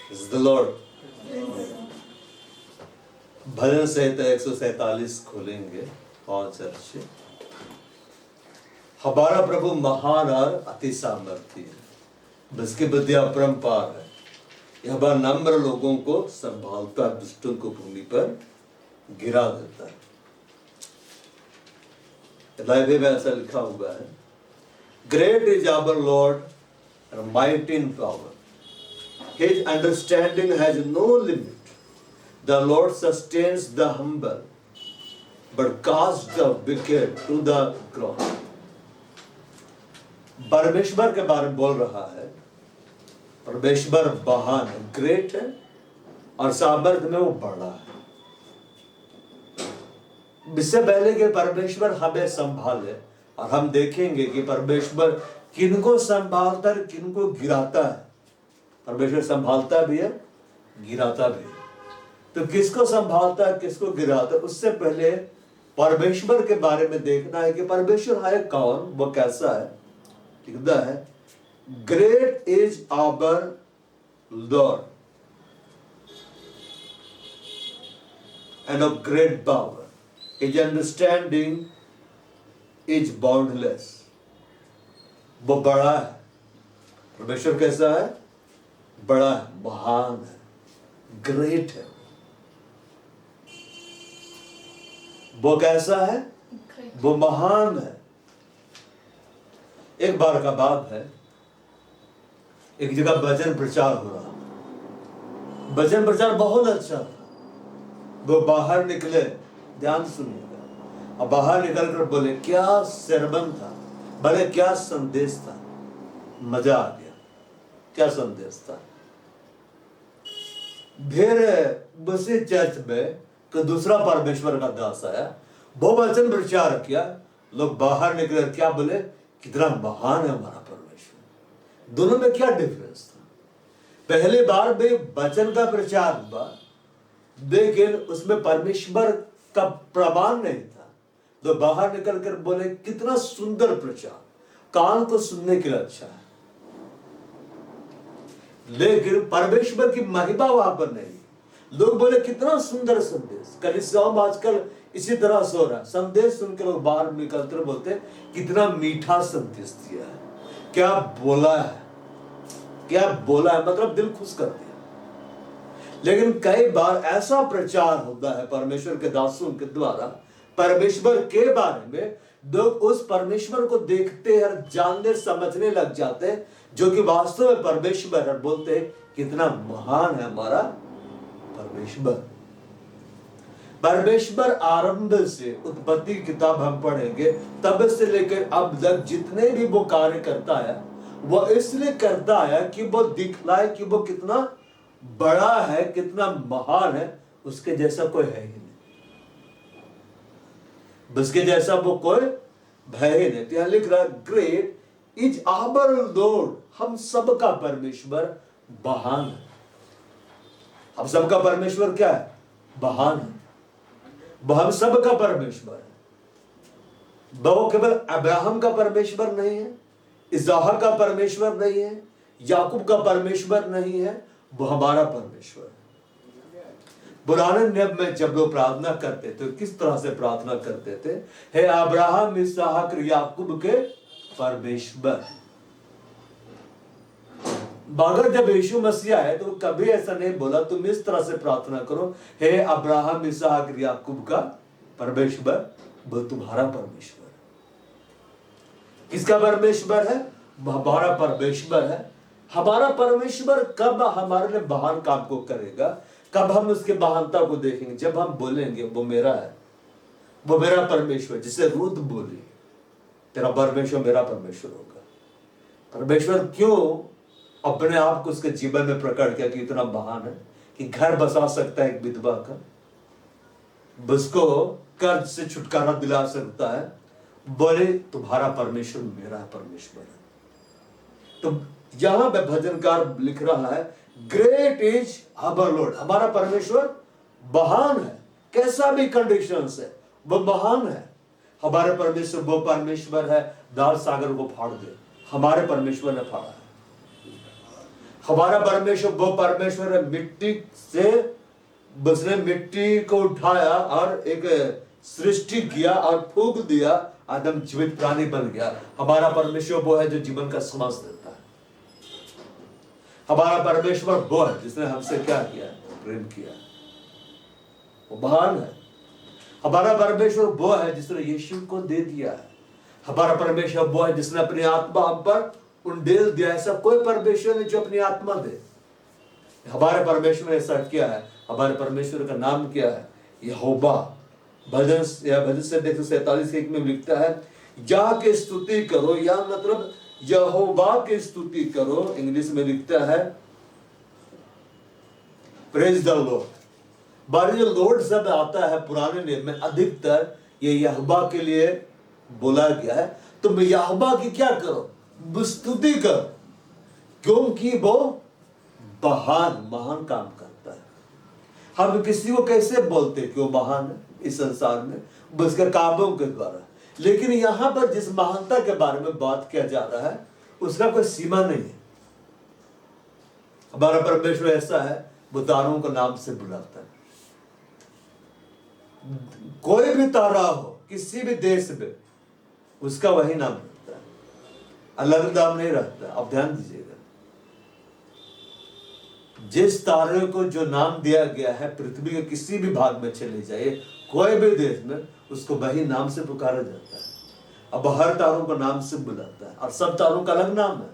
Praise the Lord. भजन संहिता 147 खोलेंगे 5 अच्छे। हमारा प्रभु महान और अति सामर्थी है, जिसकी विद्या अपरंपार है। यह बड़ा नम्र लोगों को संभालता, दुष्टों को भूमि पर गिरा देता है। लाइब्रेरी में ऐसा लिखा हुआ है, great is our lord and mighty in power. His understanding has no limit. The Lord sustains the humble, but casts the wicked to the ground. परमेश्वर के बारे में बोल रहा है। परमेश्वर महान है, ग्रेट है, और सामर्थ्य में वो बड़ा है। इससे पहले कि परमेश्वर हमें संभाले, और हम देखेंगे कि परमेश्वर किनको संभालता है, किनको गिराता है। परमेश्वर संभालता भी है, गिराता भी है। तो किसको संभालता है, किसको गिराता है, उससे पहले परमेश्वर के बारे में देखना है कि परमेश्वर है कौन, वो कैसा है। लिखता है, great is our lord and of great power, his understanding is boundless. वो बड़ा है। परमेश्वर कैसा है, बड़ा है, महान है, ग्रेट है। वो कैसा है, वो महान है। एक बार का बात है, एक जगह भजन प्रचार हो रहा। भजन प्रचार बहुत अच्छा था। वो बाहर निकले, ध्यान सुनिएगा, और बाहर निकल कर बोले, क्या सरबन था, भले क्या संदेश था। मजा आ गया, क्या संदेश था। फिर उसी चर्च में कि दूसरा परमेश्वर का दास आया, वो वचन प्रचार किया। लोग बाहर निकले, क्या बोले, कितना महान है हमारा परमेश्वर। दोनों में क्या डिफरेंस था। पहली बार भी वचन का प्रचार हुआ, लेकिन उसमें परमेश्वर का प्रमाण नहीं था। तो बाहर निकल कर बोले, कितना सुंदर प्रचार, कान को सुनने के लिए अच्छा है, लेकिन परमेश्वर की महिमा वहां पर नहीं। लोग बोले, कितना सुंदर संदेश। कलीसियाओं में आजकल इसी तरह से हो रहा है। संदेश सुनकर लोग बाहर निकलते बोलते, कितना मीठा संदेश दिया है, क्या बोला है, क्या बोला है, मतलब दिल खुश कर दिया। लेकिन कई बार ऐसा प्रचार होता है परमेश्वर के दासों के द्वारा, परमेश्वर के बारे में लोग उस परमेश्वर को देखते हैं, जानने समझने लग जाते हैं, जो कि वास्तव में परमेश्वर है। बोलते हैं, कितना महान है हमारा परमेश्वर। परमेश्वर आरंभ से, उत्पत्ति किताब हम पढ़ेंगे, तब से लेकर अब तक जितने भी वो कार्य करता है, वो इसलिए करता है कि वो दिखलाए कि वो कितना बड़ा है, कितना महान है। उसके जैसा कोई है ही नहीं, उसके जैसा वो कोई भय ही नहीं। यहाँ लिख रहा, ग्रेट इज आवर लॉर्ड, हम सबका परमेश्वर महान है। हम सबका परमेश्वर क्या है, महान है। वो हम सबका परमेश्वर है। वो केवल अब्राहम का परमेश्वर नहीं है, इसहाक का परमेश्वर नहीं है, याकूब का परमेश्वर नहीं है, वो हमारा परमेश्वर है। पुराने नियम में जब लोग प्रार्थना करते थे, किस तरह से प्रार्थना करते थे, हे अब्राहम, इसहाक, याकूब के परमेश्वर। मगर जब यीशु मसीह आए तो कभी ऐसा नहीं बोला तुम इस तरह से प्रार्थना करो, हे अब्राहम, इसहाक, याकूब का परमेश्वर। वो तुम्हारा परमेश्वर। किसका परमेश्वर है, हमारा परमेश्वर है। हमारा परमेश्वर कब हमारे लिए महान काम को करेगा, कब हम उसके महानता को देखेंगे, जब हम बोलेंगे वो मेरा है, वो मेरा परमेश्वर। जिसे रूत बोली, तेरा परमेश्वर मेरा परमेश्वर होगा। परमेश्वर क्यों अपने आप को उसके जीवन में प्रकट किया कि इतना महान है कि घर बसा सकता है एक विधवा का, उसको कर्ज से छुटकारा दिला सकता है। बोले, तुम्हारा परमेश्वर मेरा परमेश्वर है। तो यहां पे भजनकार लिख रहा है, ग्रेट इज आवर लॉर्ड, हमारा परमेश्वर महान है। कैसा भी कंडीशन है, वो महान है। हमारे परमेश्वर वो परमेश्वर है, दाल सागर को फाड़ दे, हमारे परमेश्वर ने फाड़ा है। हमारा परमेश्वर वो परमेश्वर है मिट्टी से, उसने मिट्टी को उठाया और एक सृष्टि किया और फूंक दिया, आदम जीवित प्राणी बन गया। हमारा परमेश्वर वो है जो जीवन का श्वास देता है। हमारा परमेश्वर वो है जिसने हमसे क्या किया, प्रेम किया, वो महान है। हमारा परमेश्वर वो है जिसने यीशु को दे दिया है। हमारा परमेश्वर वो है जिसने अपनी आत्मा हम पर उंडेल दिया। ऐसा कोई परमेश्वर नहीं जो अपनी आत्मा दे। हमारे परमेश्वर ने ऐसा किया है। हमारे परमेश्वर का नाम क्या है, यहोवा। भजन 147 में लिखता है, या की स्तुति करो, या मतलब यहोवा की स्तुति करो। इंग्लिश में लिखता है प्रेज द लॉर्ड। बारी जो लॉर्ड शब्द आता है पुराने नियम में, अधिकतर ये यहोवा के लिए बोला गया है। तुम यहोवा की क्या करो, स्तुति करो, क्योंकि वो महान काम करता है। हम किसी को कैसे बोलते कि वो महान है इस संसार में, उसके कामों के द्वारा। लेकिन यहां पर जिस महानता के बारे में बात किया जा रहा है उसका कोई सीमा नहीं है। हमारा परमेश्वर ऐसा है, वो तारों को नाम से बुलाता है। कोई भी तारा हो किसी भी देश में, उसका वही नाम रखता है, अलग नाम नहीं रखता। अब ध्यान दीजिएगा, जिस तारे को जो नाम दिया गया है, पृथ्वी के किसी भी भाग में चले जाइए, कोई भी देश में, उसको वही नाम से पुकारा जाता है। अब हर तारों को नाम से बुलाता है और सब तारों का अलग नाम है।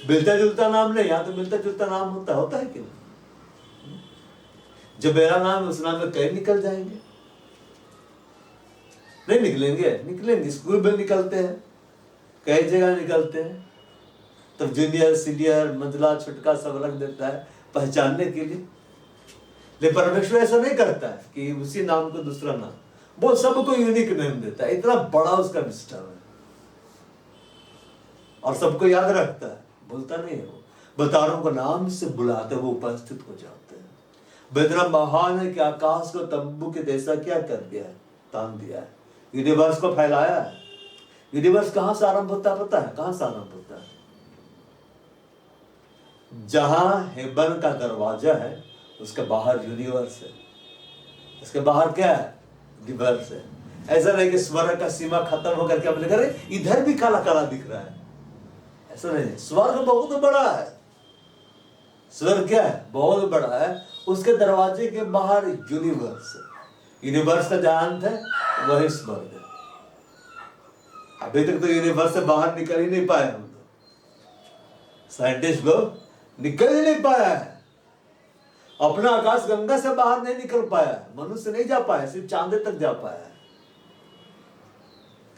मिलता जुलता नाम नहीं, यहां तो मिलता जुलता नाम होता है कि नहीं? जो मेरा नाम है उस नाम में कई निकल जाएंगे, नहीं निकलेंगे? निकलेंगे। स्कूल में निकलते हैं, कई जगह निकलते हैं। तब जूनियर, सीनियर, मंझला, छुटका सब अलग देता है पहचानने के लिए। लेकिन परमेश्वर ऐसा नहीं करता है कि उसी नाम को दूसरा नाम, वो सबको यूनिक नेम देता है। इतना बड़ा उसका विस्तार है और सबको याद रखता है, भूलता नहीं है। वो बतारों को नाम से बुलाते, वो उपस्थित हो जाते हैं। वो इतना महान है कि आकाश को तंबू के जैसा क्या कर दिया है, तान दिया है। यूनिवर्स को फैलाया है। यूनिवर्स कहां से आरंभ होता है पता है? कहां से आरंभ होता है? जहां हेवन का दरवाजा है उसके बाहर यूनिवर्स है। इसके बाहर क्या है? यूनिवर्स है। ऐसा नहीं कि स्वर्ग का सीमा खत्म होकर के अपने घर इधर भी काला काला दिख रहा है, ऐसा नहीं। स्वर्ग बहुत बड़ा है। स्वर्ग क्या है? बहुत बड़ा है। उसके दरवाजे के बाहर यूनिवर्स है। यूनिवर्स का जहां अंत है वही स्वर्ग है। अभी तक तो यूनिवर्स से बाहर निकल ही नहीं पाए हम लोग। साइंटिस्ट लोग निकल ही नहीं पाया है। अपना आकाश गंगा से बाहर नहीं निकल पाया। मनुष्य नहीं जा पाया, सिर्फ चांद तक जा पाया है।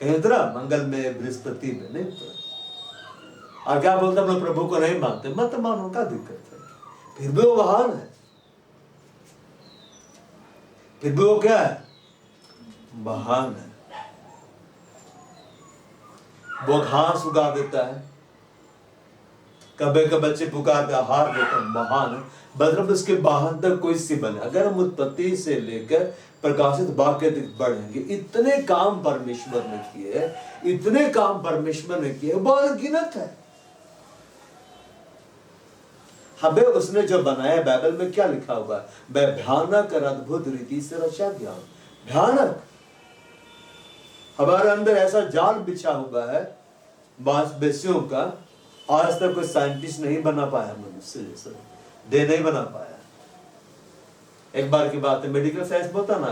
कहीं उतरा मंगल में, बृहस्पति में नहीं उतरा। और क्या बोलते हम प्रभु को नहीं मानते? मत मानो, का दिक्कत है? फिर भी वो महान है। फिर भी वो क्या है? महान है। वो घास उगा देता है। कबे के बच्चे पुकार का आहार देता है, महान है। मतलब उसके बाहर तक कोई सीमा नहीं। अगर हम उत्पत्ति से लेकर प्रकाशित वाक्य तक बढ़ेंगे, इतने काम परमेश्वर ने किए, इतने काम परमेश्वर ने किए, बहुत अनगिनत है। हमें उसने जो बनाया, बाइबल में क्या लिखा हुआ है? मैं भयानक और अद्भुत रीति से रचा गया हूं। भयानक। हमारे अंदर ऐसा जाल बिछा हुआ है मांसपेशियों का, आज तक कोई साइंटिस्ट नहीं बना पाया, मनुष्य जैसा दे नहीं बना पाया। एक बार की बात है, मेडिकल साइंस होता ना,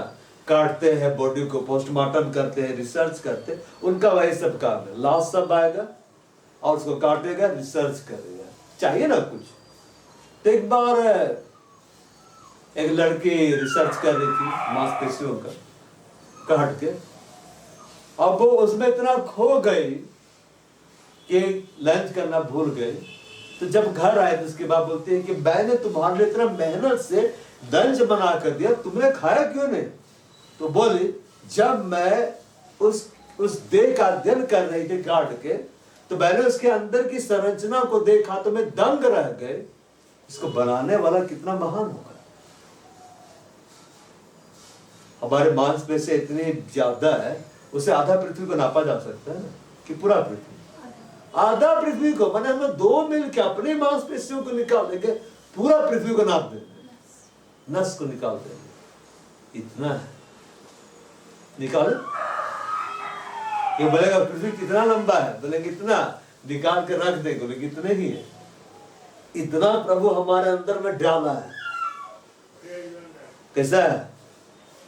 काटते हैं बॉडी को, पोस्टमार्टम करते हैं, रिसर्च करते हैं, उनका वही सब काम है। लास्ट सब आएगा और उसको काटेगा, रिसर्च करेगा, चाहिए ना कुछ। तो एक बार एक लड़की रिसर्च कर रही थी मांसपेशियों का काट के, अब वो उसमें इतना खो गई कि लंच करना भूल गए। तो जब घर आए तो उसके बाद बोलते हैं कि मैंने तुम्हारे लिए इतना मेहनत से लंच बना कर दिया, तुमने खाया क्यों नहीं? तो बोली, जब मैं उस देह का अध्ययन कर रही थी काट के, तो मैंने उसके अंदर की संरचना को देखा तो मैं दंग रह गए। इसको बनाने वाला कितना महान होगा। हमारे मांसपेशी इतनी ज्यादा है, उसे आधा पृथ्वी को नापा जा सकता है ना, कि पूरा पृथ्वी आधा पृथ्वी को, मैंने हम लोग 2 मील के अपनी मांसपेशियों को निकाल देंगे, पूरा पृथ्वी को नाप देंगे, नस को निकाल देंगे, इतना है। निकाले, ये बोलेगा पृथ्वी कितना लंबा है, बोलेंगे इतना, निकाल के रख देंगे, बोलेंगे इतने ही है। इतना प्रभु हमारे अंदर में डाला है। कैसा है?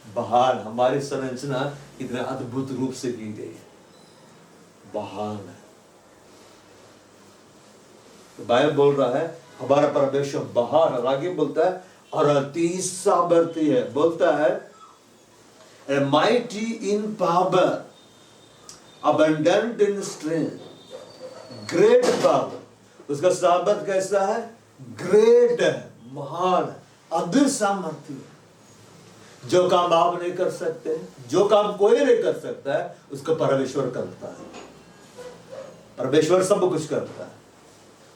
महान, हमारी संरचना इतने अद्भुत रूप से की गई है, महान है। तो बाइबल बोल रहा है हमारा परमेश्वर महान, और आगे बोलता है और अति सामर्थी है, बोलता है mighty in power, abundant in strength, great power. उसका सामर्थ कैसा है? ग्रेट है, महान है, अद्भुत सामर्थ्य है। जो काम आप नहीं कर सकते, जो काम कोई नहीं कर सकता है, उसको परमेश्वर करता है। परमेश्वर सब कुछ करता है,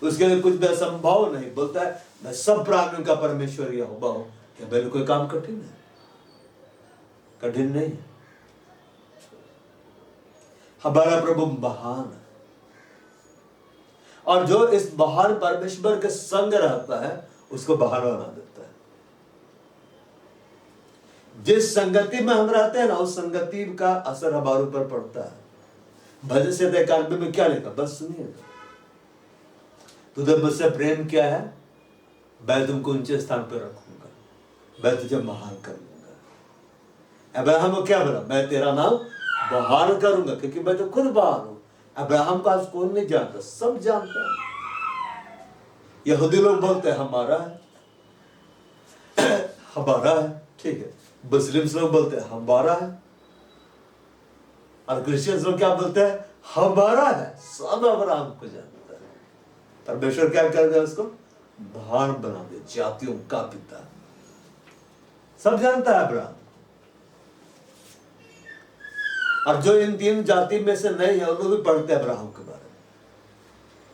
उसके लिए कुछ भी असंभव नहीं। बोलता है मैं सब प्राणियों का परमेश्वर यहोवा हूं। क्या मेरे कोई काम कठिन है? कठिन नहीं है। हमारा प्रभु महान है, और जो इस महान परमेश्वर के संग रहता है उसको महान बना देता है। जिस संगति में हम रहते हैं ना, उस संगति का असर हमारे ऊपर पड़ता है। भजन से 91 में क्या लिखा, बस सुनिए। तुझे मुझसे प्रेम किया है, मैं तुमको ऊंचे स्थान पर रखूंगा, मैं तुझे महान कर लूंगा। अब्राहम को क्या बोला? मैं तेरा नाम महान करूंगा, क्योंकि मैं तो खुद महान हूं। अब्राहम को आज कौन नहीं जानता? सब जानता है। यहूदी लोग बोलते हैं हमारा है, हमारा है, ठीक है। मुस्लिम लोग बोलते हैं हमारा है, और क्रिश्चियन लोग क्या बोलते हैं? हमारा है। सब अब्राहम को जानता है। परमेश्वर क्या कर दिया? उसको महान बना दिया, जातियों का पिता। सब जानता है अब्राहम। और जो इन 3 जाति में से नहीं है, उन लोग भी पढ़ते हैं अब्राहम के बारे में।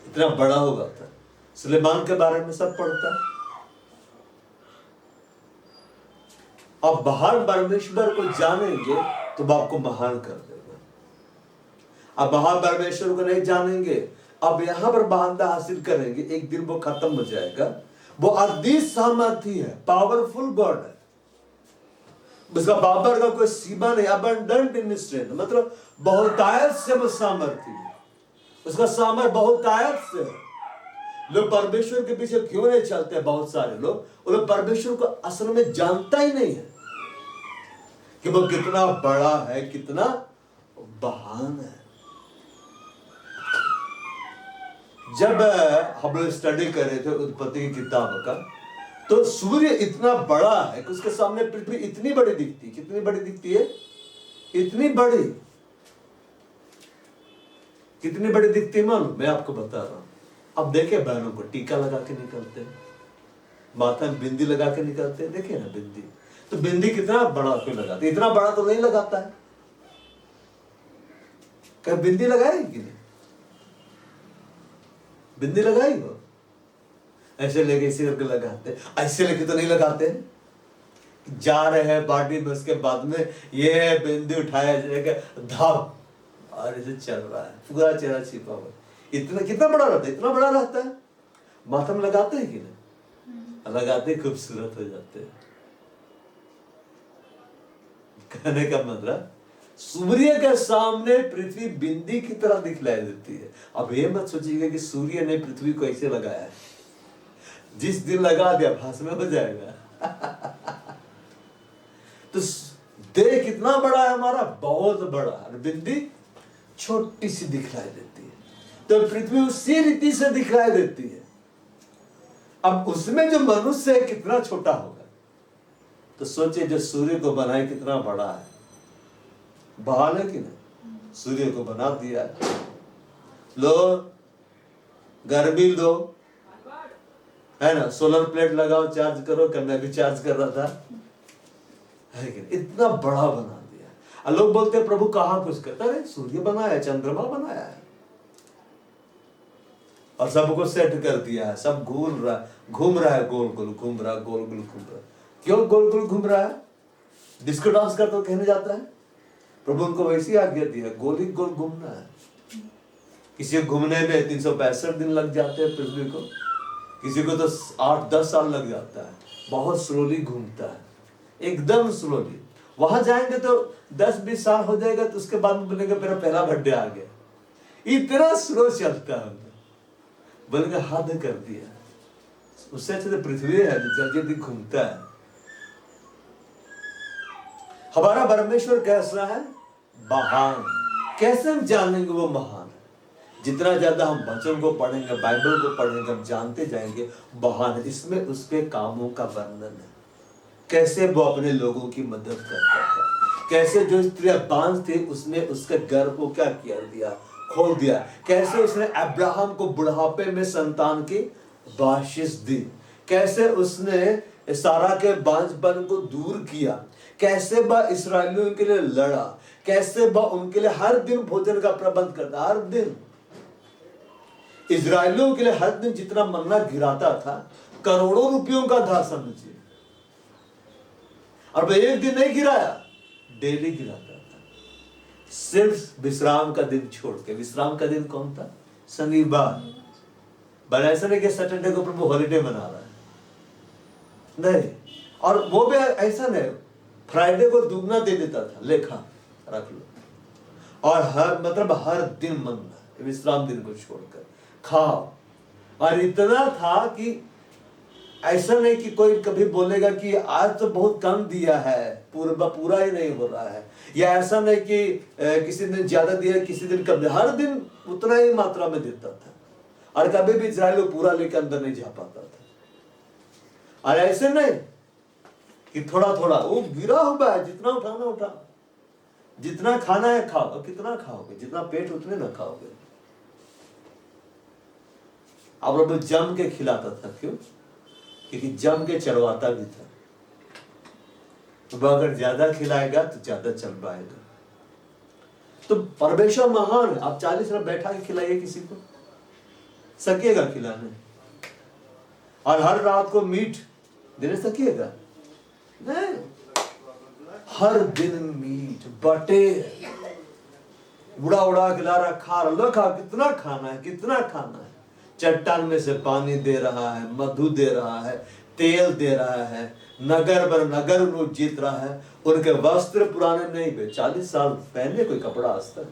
इतना बड़ा होगा था। सुलेमान के बारे में सब पढ़ता है। अब महान परमेश्वर को जानेंगे तो वो आपको महान कर देगा। अब महान परमेश्वर को नहीं जानेंगे, अब यहां पर महानता हासिल करेंगे, एक दिन वो खत्म हो जाएगा। वो अति सामर्थी है, पावरफुल गॉड है। उसका पावर का कोई सीमा नहीं। अबंडेंट इन स्ट्रेंथ, मतलब बहुतायत से वो सामर्थी है। उसका सामर्थ बहुतायत से है। लोग परमेश्वर के पीछे क्यों नहीं चलते? बहुत सारे लोग, वो लोग परमेश्वर को असल में जानता ही नहीं है कि वो कितना बड़ा है, कितना महान है। जब हम लोग स्टडी कर रहे थे उत्पत्ति की किताब का, तो सूर्य इतना बड़ा है कि उसके सामने पृथ्वी इतनी बड़ी दिखती। कितनी बड़ी दिखती है? इतनी बड़ी। कितनी बड़ी दिखती है मालूम? मैं आपको बता रहा हूं। अब देखे बहनों को टीका लगा के निकलते हैं, माथा में बिंदी लगा के निकलते हैं। देखिए ना बिंदी, तो बिंदी कितना बड़ा क्यों लगाते? इतना बड़ा तो नहीं लगाता है। क्या बिंदी लगाई कि नहीं? बिंदी लगाई हो? ऐसे लेके इसी करके लगाते, ऐसे लेके तो नहीं लगाते। जा रहे हैं पार्टी में, उसके बाद में ये बिंदी उठाया जाएगा, धाम, और इसे चल रहा है, पूरा चेहरा छिपा हुआ। इतना कितना बड़ा रहता है? इतना बड़ा रहता है। माथा में लगाते हैं कि नहीं? लगाते, खूबसूरत हो जाते हैं। कहने का मतलब, सूर्य के सामने पृथ्वी बिंदी की तरह दिखलाई देती है। अब ये मत सोचिएगा कि सूर्य ने पृथ्वी को ऐसे लगाया है, जिस दिन लगा दिया भस्म हो जाएगा। तो देह कितना बड़ा है हमारा? बहुत बड़ा। बिंदी छोटी सी दिखलाई देती है, तो पृथ्वी उसी रीति से दिखलाई देती है। अब उसमें जो मनुष्य है कितना छोटा होगा। तो सोचिए, जो सूर्य को बनाए कितना बड़ा है। बहाल है कि नहीं? सूर्य को बना दिया, लो गर्मी दो, है ना, सोलर प्लेट लगाओ, चार्ज करो। कल मैं भी चार्ज कर रहा था, है कि नहीं? इतना बड़ा बना दिया। लोग बोलते हैं प्रभु कहाँ कुछ करता है? सूर्य बनाया, चंद्रमा बनाया है, और सबको सेट कर दिया है। सब घूम रहा है, गोल गोल घूम रहा, गोल गोल घूम रहा। क्यों गोल गोल घूम रहा है? डिस्को डांस करते तो कहने जाता है, प्रभु उनको वैसी आज्ञा दी है, गोल ही गोल घूमना है। किसी को घूमने में 365 दिन लग जाते हैं पृथ्वी को, किसी को तो 8-10 साल लग जाता है। बहुत स्लोली घूमता है, एकदम स्लोली। वहां जाएंगे तो 10-20 साल हो जाएगा, तो उसके बाद बोलेंगे मेरा पहला बर्थडे आ गया। इतना स्लो चलता है, बोलेंगे हद कर दिया। उससे अच्छे तो पृथ्वी है जो जल्दी घूमता है। हमारा परमेश्वर कैसा है? महान। कैसे हम जानेंगे वो महान है? जितना ज्यादा हम वचन को पढ़ेंगे, बाइबल को पढ़ेंगे, हम जानते जाएंगे महान है। इसमें उसके कामों का वर्णन है, कैसे वो अपने लोगों की मदद करता था, कैसे जो स्त्रियां बांझ थी उसने उसके घर को क्या किया दिया, खोल दिया, कैसे उसने अब्राहम को बुढ़ापे में संतान की बख्शिश दी, कैसे उसने सारा के बांझपन को दूर किया, कैसे वह इस्राएलियों के लिए लड़ा, कैसे वह उनके लिए हर दिन भोजन का प्रबंध करता। हर दिन इस्राएलियों के लिए हर दिन जितना मन्ना गिराता था, करोड़ों रुपयों का था समझिए। और वह एक दिन नहीं गिराया, डेली गिराता था, सिर्फ विश्राम का दिन छोड़ के। विश्राम का दिन कौन था? शनिवार। पर ऐसा नहीं कि सैटरडे को प्रभु हॉलिडे मना रहा है, नहीं। और वो भी ऐसा नहीं, फ्राइडे को दुगना दे देता था, लेखा रख लो। और हर दिन मन्ना, विश्राम दिन को छोड़कर खाओ। और इतना था कि ऐसा नहीं कि कोई कभी बोलेगा कि आज तो बहुत कम दिया है, पूरा ही नहीं हो रहा है, या ऐसा नहीं कि किसी दिन ज्यादा दिया किसी दिन कम दिया। हर दिन उतना ही मात्रा में देता था, और कभी भी इस्राएल को पूरा लेकर अंदर नहीं जा पाता था। और ऐसे नहीं कि थोड़ा थोड़ा, वो गिरा हुआ है, जितना उठाना उठा, जितना खाना है खाओ। कितना खाओगे? जितना पेट उतने ना खाओगे। अब वो जम के खिलाता था, क्यों? क्योंकि जम के चढ़वाता भी था। तो वह अगर ज्यादा खिलाएगा तो ज्यादा चल पाएगा। तो परमेश्वर महान है। आप 40 मिनट बैठा के खिलाइए किसी को, सकिएगा खिलाने? और हर रात को मीट देने सकिएगा? नहीं। हर दिन मीट बटे उड़ा उड़ा खिला रहा, खा रहा, खा, कितना खाना है, कितना खाना है। चट्टान में से पानी दे रहा है, मधु दे रहा है, तेल दे रहा है, नगर पर नगर उन्हें जीत रहा है। उनके वस्त्र पुराने नहीं हुए। 40 साल पहने कोई कपड़ा आज तक,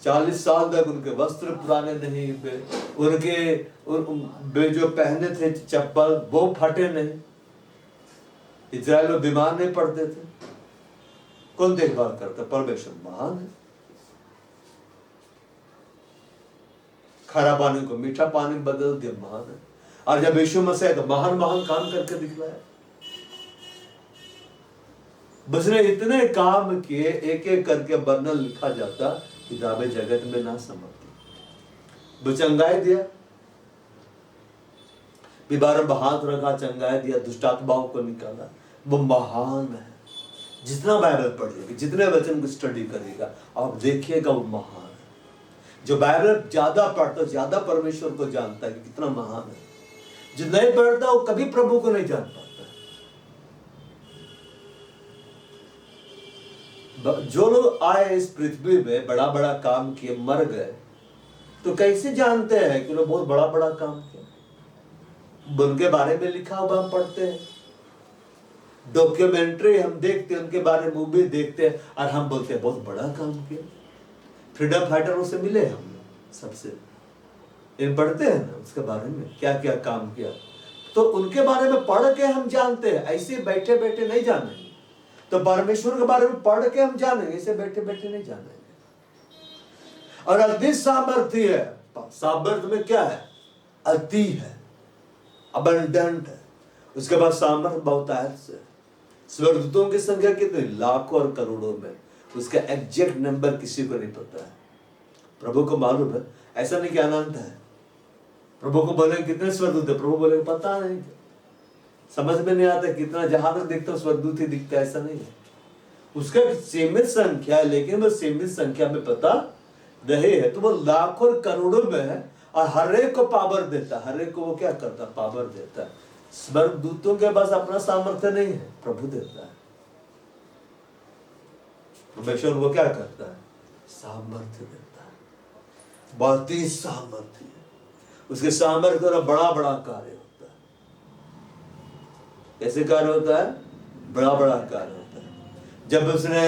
40 साल तक उनके वस्त्र पुराने नहीं हुए। उनके जो पहने थे चप्पल वो फटे नहीं। इजराइल में बीमार नहीं पड़ते थे। कौन देखभाल करता? परमेश्वर महान है। खारा पानी को मीठा पानी में बदल दिया, महान है। और जब यीशु मसीह तो महान महान काम करके दिखलाया। उसने इतने काम किए, एक एक करके वर्णन लिखा जाता, किताबें जगत में ना समझती। वो चंगाई दिया, बीमार पर हाथ रखा, चंगाई दिया, दुष्टात्माओं को निकाला। वो महान है। जितना बाइबल पढ़िएगा, जितने वचन को स्टडी करिएगा, आप देखिएगा वो महान है। जो बाइबल ज्यादा पढ़ता, ज्यादा परमेश्वर को जानता है कि कितना महान है। जो नहीं पढ़ता वो कभी प्रभु को नहीं जान पाता। जो लोग आए इस पृथ्वी में, बड़ा बड़ा काम किए, मर गए, तो कैसे जानते हैं कि उन्होंने बहुत बड़ा बड़ा काम किया? उनके बारे में लिखा हुआ हम पढ़ते हैं, डॉक्यूमेंट्री हम देखते हैं, उनके बारे में मूवी देखते हैं, और हम बोलते हैं बहुत बड़ा काम किया। फ्रीडम फाइटरों से मिले हम सबसे, इन पढ़ते हैं ना उसके बारे में, क्या क्या काम किया, तो उनके बारे में पढ़ के हम जानते हैं। ऐसे बैठे बैठे नहीं जानेंगे। तो परमेश्वर के बारे में पढ़ के हम जानेंगे, ऐसे बैठे बैठे नहीं जानेंगे। और अति सामर्थ्य है। सामर्थ्य में क्या है? अति है, अबंडेंट है। उसके बाद सामर्थ्य बहुतायत से। स्वर्गदूतों की संख्या कितनी? लाखों और करोड़ों में। उसका एग्जैक्ट नंबर किसी को नहीं पता है, प्रभु को मालूम है। ऐसा नहीं कि अनंत है। प्रभु को बोले कितने स्वर्गदूत है, प्रभु बोले पता नहीं, समझ में नहीं आता। कितना, जहां तक देखता हूं स्वर्गदूत ही दिखता है, ऐसा नहीं है। उसका सीमित संख्या है, लेकिन वो सीमित संख्या में पता नहीं है। तो वो लाखों और करोड़ों में है, और हर एक को पावर देता है। हर एक को वो क्या करता? पावर देता है। स्वर्गदूतों के पास अपना सामर्थ्य नहीं है, प्रभु देता है। परमेश्वर वो क्या करता है? सामर्थ्य देता है, बहुत ही सामर्थ्य है। उसके सामर्थ्य द्वारा बड़ा बड़ा कार्य होता है। कैसे कार्य होता है? बड़ा बड़ा कार्य होता है। जब उसने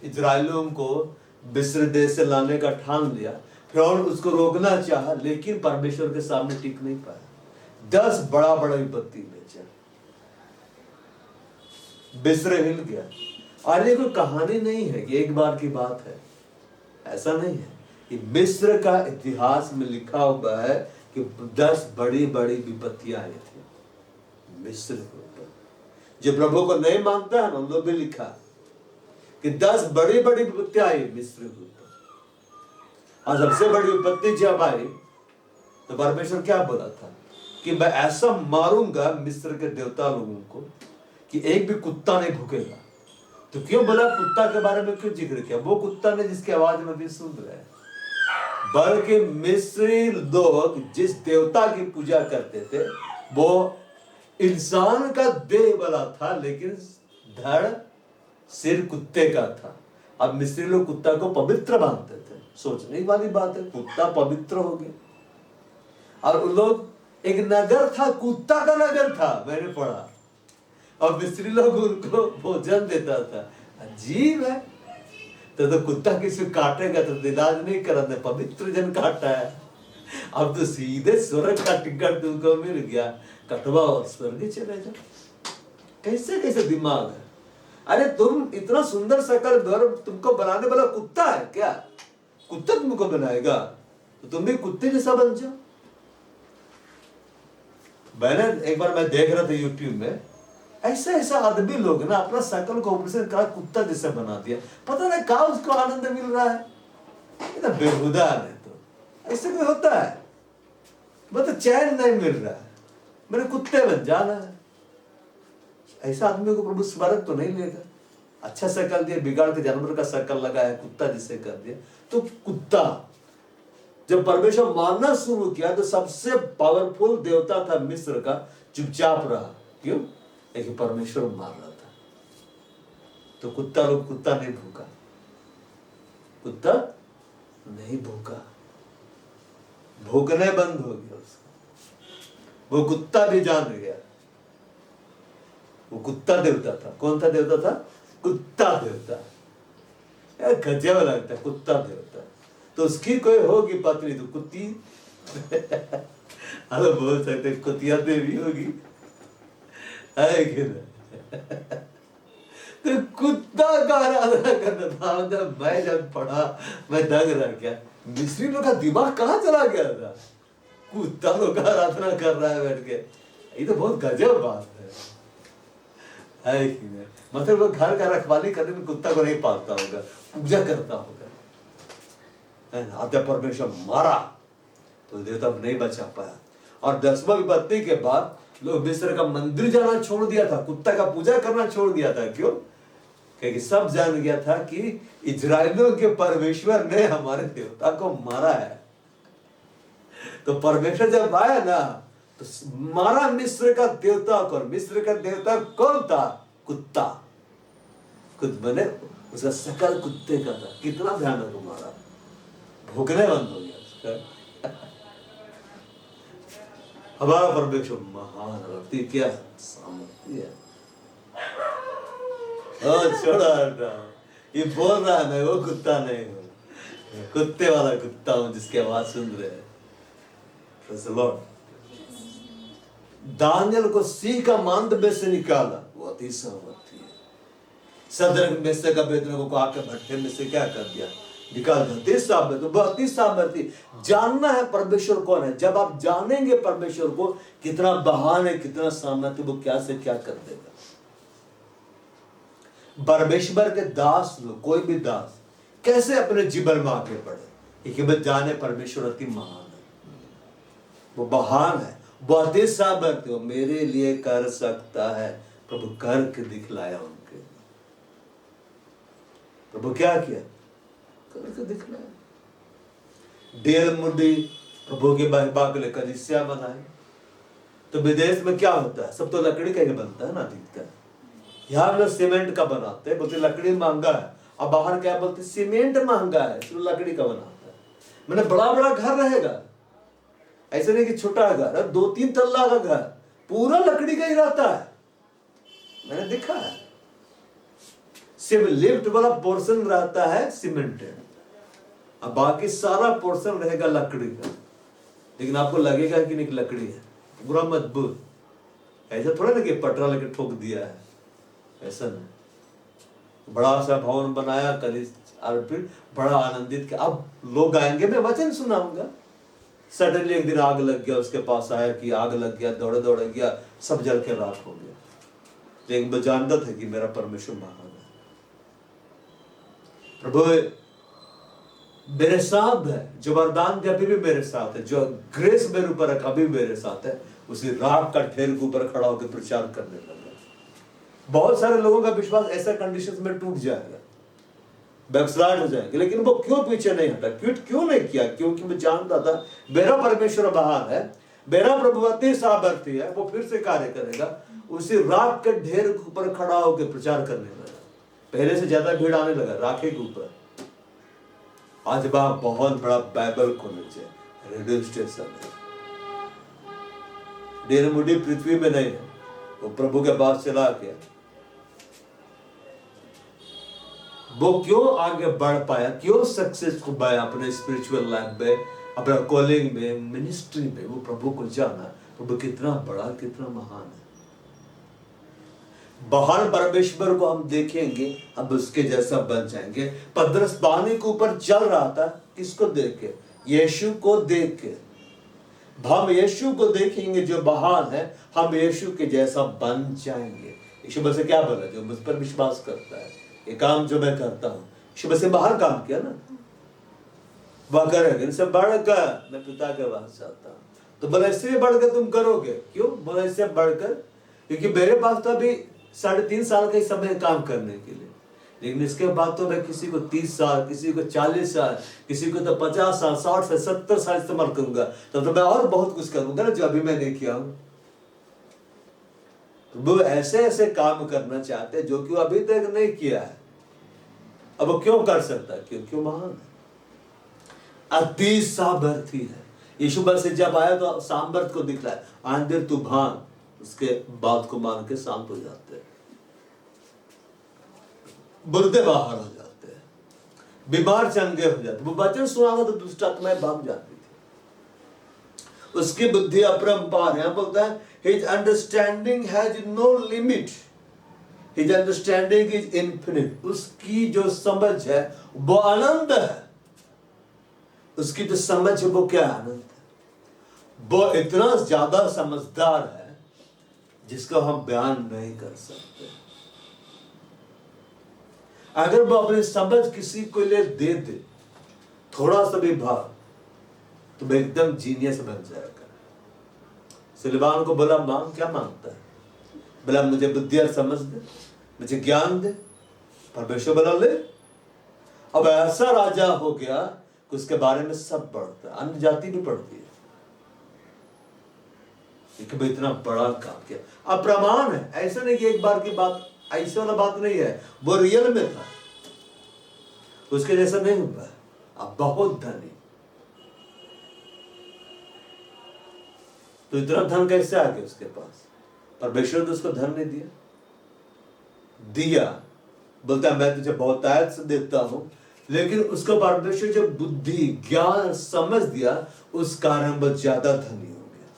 इजराइलियों को मिस्र देश से लाने का ठान लिया, फिरौन उसको रोकना चाहा, लेकिन परमेश्वर के सामने टिक नहीं पाया। 10 बड़ा बड़ा विपत्ति भेजा, मिस्र हिल गया। और ये कोई कहानी नहीं है कि एक बार की बात है, ऐसा नहीं है। ये मिस्र का इतिहास में लिखा हुआ है कि 10 बड़ी बड़ी विपत्तियां आई थी मिस्र के ऊपर। जो प्रभु को नहीं मानता है ना, उन लोग भी लिखा कि 10 बड़ी बड़ी विपत्तियां आई मिस्र के ऊपर। और सबसे बड़ी विपत्ति जब आई तो परमेश्वर क्या बोला था कि मैं ऐसा मारूंगा मिस्र के देवता लोगों को कि एक भी कुत्ता नहीं भूकेगा। तो क्यों बोला? कुत्ता के बारे में क्यों जिक्र किया? वो कुत्ता ने जिसकी आवाज में भी सुन रहे हैं, बल्कि मिस्री लोग जिस देवता की पूजा करते थे वो इंसान का देह वाला था, लेकिन धड़ सिर कुत्ते का था। अब मिस्री लोग कुत्ता को पवित्र मानते थे। सोचने वाली बात है, कुत्ता पवित्र हो गया। और उन लोग, एक नगर था, कुत्ता का नगर था, मैंने पढ़ा, और मिस्री लोग उनको भोजन देता था। अजीब है। तो कुत्ता किसी काटेगा तो इलाज नहीं कराते, पवित्र जन काटा है। अब तो सीधे स्वर्ग का टिकट तुमको मिल गया, कटवा और स्वर्ग चले जाओ। कैसे कैसे दिमाग है? अरे तुम इतना सुंदर शकल, तुमको बनाने वाला कुत्ता है क्या? कुत्ता तुमको बनाएगा तो तुम भी कुत्ते जैसा बन जाओ। मैंने एक बार मैं देख रहा था यूट्यूब में, ऐसा ऐसा आदमी लोग ना अपना शकल को ऊपर से कहा कुत्ता जैसा बना दिया। पता नहीं कहाँ उसको आनंद मिल रहा है। ये तो बेहुदा है। तो ऐसे कोई होता है? मतलब चैन नहीं मिल रहा है, मेरे कुत्ते बन जाना है। ऐसा आदमी को प्रभु स्मारक तो नहीं लेगा। अच्छा शकल दिया, बिगाड़ के जानवर का शकल लगाया, कुत्ता जिसे कर दिया। तो कुत्ता जब परमेश्वर मानना शुरू किया तो सबसे पावरफुल देवता था मिस्र का, चुपचाप रहा। क्यों? लेकिन परमेश्वर मार रहा था। तो कुत्ता नहीं भूखा, कुत्ता नहीं भूखा, भूखने बंद हो गया उसका। वो कुत्ता भी जान गया, वो कुत्ता देवता था। कौन था देवता था? कुत्ता देवता। यार गजब लगता है, कुत्ता देवता। तो उसकी कोई होगी पत्नी तो कुत्ती अरे बोल सकते कुतिया देवी होगी, है कि नहीं? तो कुत्ता का आराधना करना था। जब मैं पढ़ा, मैं दंग रह गया। मिस्री लोग का दिमाग कहाँ चला गया था? कुत्ता लोग का आराधना कर रहा है बैठ के। ये तो बहुत गजब बात है कि नहीं? मतलब वो घर का रखवाली करने में कुत्ता को नहीं पालता होगा, पूजा करता होगा। आद्य परमेश्वर मारा तो देवता नहीं बचा पाया। और 10वां विपत्ति के बाद लोग मिस्र का मंदिर जाना छोड़ दिया था, कुत्ता का पूजा करना छोड़ दिया था। क्यों? क्योंकि सब जान गया था कि इजराइलियों के परमेश्वर ने हमारे देवता को मारा है। तो परमेश्वर जब आया ना तो मारा मिस्र का देवता को। मिस्र का देवता कौन था? कुत्ता। खुद बने उसका शकल कुत्ते का था। कितना भयानक मारा, भूखने बंद हो गया उसका। हमारा परमेश्वर महान भक्ति क्या सामर्थ्य है। छोड़ा हटा, ये बोल रहा है मैं वो कुत्ता नहीं हूँ, कुत्ते वाला कुत्ता हूँ जिसकी आवाज सुन रहे हैं। दानियल को सिंह का मांद में से निकाला, वो अति सामर्थ्य है। सदरक में से अबेदनगो को आके भट्टे में से क्या कर दिया? निकाल दिया। तो बहुत ही सामर्थ्य। जानना है परमेश्वर कौन है। जब आप जानेंगे परमेश्वर को कितना महान है, कितना सामर्थ्य, वो क्या से क्या कर देगा। परमेश्वर के दास लोग, कोई भी दास कैसे अपने जीवन में आगे बढ़े, कि मैं जाने परमेश्वर अति महान है, वो महान है, बहुत ही सामर्थ्य हो, मेरे लिए कर सकता है। प्रभु करके दिखलाया उनके। प्रभु क्या किया? करके दिखलाया। डेल मुंडी प्रभु की महिमा के लिए कलीसिया बनाए। तो विदेश में क्या होता है? सब तो लकड़ी का ही बनता है ना अधिकतर। यहाँ लोग सीमेंट का बनाते हैं, बोलते लकड़ी महंगा है, अब बाहर क्या बोलते, सीमेंट महंगा है, तो लकड़ी का बना होता है। मैंने बड़ा बड़ा घर रहेगा, ऐसे नहीं कि छोटा घर है, 2-3 तल्ला का घर पूरा लकड़ी का ही रहता है, मैंने देखा है। सिर्फ लिफ्ट वाला पोर्शन रहता है सीमेंटेड, अब बाकी सारा पोर्शन रहेगा लकड़ी का। लेकिन आपको लगेगा कि नहीं लकड़ी है, पूरा मजबूत। ऐसा थोड़ा ना कि पटरा लेके ठोक दिया है, ऐसा नहीं। बड़ा सा भवन बनाया कल, और फिर बड़ा आनंदित किया। अब लोग आएंगे, मैं वचन सुनाऊंगा, सडनली एक दिन आग लग गया, उसके पास आया कि आग लग गया, दौड़े दौड़े गया, सब जल के राख हो गया। लेकिन वो जानता था कि मेरा परमेश्वर महान है, प्रभु मेरे साथ है, जो वरदान के अभी भी मेरे साथ है, जो ग्रेस मेरे ऊपर है अभी मेरे साथ है, उसी राख का ढेर के ऊपर खड़ा होकर प्रचार करने लगा। बहुत सारे लोगों का विश्वास ऐसा कंडीशंस में टूट जाएगा, बैकस्लाइड हो जाएंगे, लेकिन वो क्यों पीछे नहीं हटा, क्यों नहीं किया? क्योंकि मैं जानता था मेरा परमेश्वर महान है, मेरा प्रभु अति सामर्थी है, वो फिर से कार्य करेगा। उसी राख के ढेर के ऊपर खड़ा होकर प्रचार करने लगा। पहले से ज्यादा भीड़ आने लगा राखे के ऊपर। आज वहां बहुत बड़ा बाइबल कॉलेज है, रेडियो स्टेशन है, डेढ़ मुट्ठी पृथ्वी में नहीं है, वो प्रभु के पास चला गया। वो क्यों आगे बढ़ पाया, क्यों सक्सेस को पाया अपने स्पिरिचुअल लाइफ में, अपना कॉलिंग में, मिनिस्ट्री में? वो प्रभु को जाना, प्रभु कितना बड़ा, कितना महान है। महान परमेश्वर को हम देखेंगे, अब उसके जैसा बन जाएंगे। पतरस पानी के ऊपर चल रहा था, किसको देख के? यीशु को देख के। हम यीशु को देखेंगे जो महान है, हम यीशु के जैसा बन जाएंगे। यीशु बस क्या बोला? जो मुझ पर विश्वास करता है, ये काम जो मैं करता हूं, यीशु बस बाहर काम किया ना, वह करेगा, इनसे बढ़कर मैं पिता के पास जाता हूं। तो बोला इससे बढ़कर तुम करोगे? क्यों? बोला इससे बढ़कर, क्योंकि मेरे पास तो अभी 3.5 साल का ही समय काम करने के लिए, लेकिन इसके बाद तो मैं किसी को 30 साल, किसी को 40 साल, किसी को तो 50 साल, 60 से 70 साल इस्तेमाल करूंगा। तब तो मैं और बहुत कुछ करूंगा ना, जो अभी मैं नहीं किया हूं। तो वो ऐसे ऐसे काम करना चाहते हैं जो कि वो अभी तक नहीं किया है। अब वो क्यों कर सकता है? क्योंकि वो महान है, अति सामर्थी है। यीशु मसीह जब आया तो सामर्थ को दिखलाया, आंधी तूफान उसके बात को मान के शांत हो जाते हैं, मुर्दे बाहर हो जाते हैं, बीमार चंगे हो जाते। वो वचन सुनागा तो दुष्ट आत्माएं भाग जाती थी। उसकी बुद्धि अपरंपार है। बोलता है his understanding has no limit, his understanding is infinite। उसकी जो समझ है वो आनंद है, उसकी जो समझ है वो क्या आनंद है। वो इतना ज्यादा समझदार है जिसको हम बयान नहीं कर सकते। अगर वो अपनी समझ किसी को लिए दे दे थोड़ा सा भी भाग, तो वो एकदम जीनियस बन जाएगा। सुलेमान को बोला मांग, क्या मांगता है? बोला मुझे बुद्धि और समझ दे, मुझे ज्ञान दे। परमेश्वर बोला ले। अब ऐसा राजा हो गया कि उसके बारे में सब पढ़ता है, अन्य जाति भी पढ़ती है, क्योंकि इतना बड़ा काम किया। अब प्रमाण है, ऐसा नहीं कि एक बार की बात, ऐसा वाला बात नहीं है, वो रियल में था, उसके जैसा नहीं हुआ। अब बहुत धनी, तो इतना धन कैसे आ गया उसके पास? परमेश्वर ने उसको धन नहीं दिया। बोलता है मैं तुझे बहुतायत से देता हूं, लेकिन उसको परमेश्वर जो बुद्धि, ज्ञान, समझ दिया, उस कारण वह ज्यादा धनी हो गया।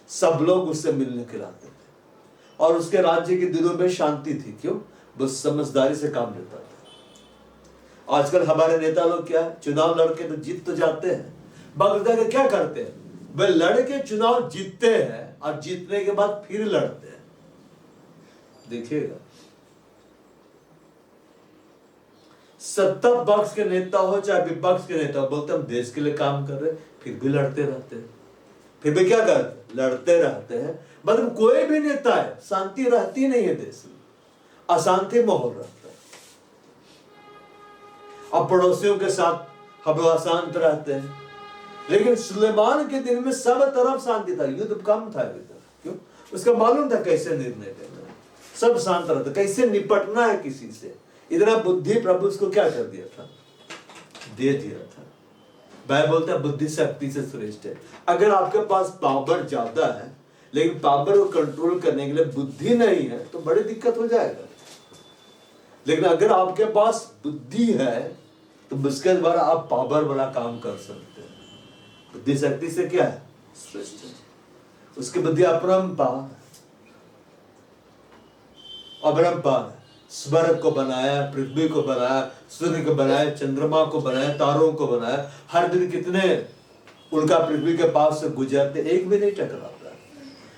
सब लोग उससे मिलने के लाते थे और उसके राज्य के दिनों में शांति थी। क्यों? वो समझदारी से काम लेता था। आजकल हमारे नेता लोग क्या है, चुनाव लड़के तो जीत तो जाते हैं, बाकी क्या करते हैं, वे लड़के चुनाव जीतते हैं और जीतने के बाद फिर लड़ते हैं। देखिएगा, सत्ता पक्ष के नेता हो चाहे विपक्ष के नेता हो, बोलते हम देश के लिए काम कर रहे, फिर भी लड़ते रहते हैं। फिर भी क्या करते? लड़ते रहते हैं। मतलब कोई भी नेता है, शांति रहती नहीं है देश में, अशांति माहौल रहता है। अब पड़ोसियों के साथ हम अशांत रहते हैं, लेकिन सुलेमान के दिन में सब तरफ शांति था, युद्ध कम था अभी तक। क्यों? उसका मालूम था कैसे निर्णय लेना है, सब शांत रहता, कैसे निपटना है किसी से, इतना बुद्धि प्रभु उसको क्या कर दिया था, दे दिया था। बाइबल बोलता है बुद्धि शक्ति से श्रेष्ठ है। अगर आपके पास पावर ज्यादा है लेकिन पावर को कंट्रोल करने के लिए बुद्धि नहीं है तो बड़ी दिक्कत हो जाएगा। लेकिन अगर आपके पास बुद्धि है तो उसके द्वारा आप पावर वाला काम कर सकते हैं। बुद्धि शक्ति से क्या है, श्रेष्ठ है। उसकी बुद्धि अपरंपार, अपरंपार। स्वर्ग को बनाया, पृथ्वी को बनाया, सूर्य को बनाया, चंद्रमा को बनाया, तारों को बनाया। हर दिन कितने उनका पृथ्वी के पास से गुजरते, एक भी नहीं टकराता।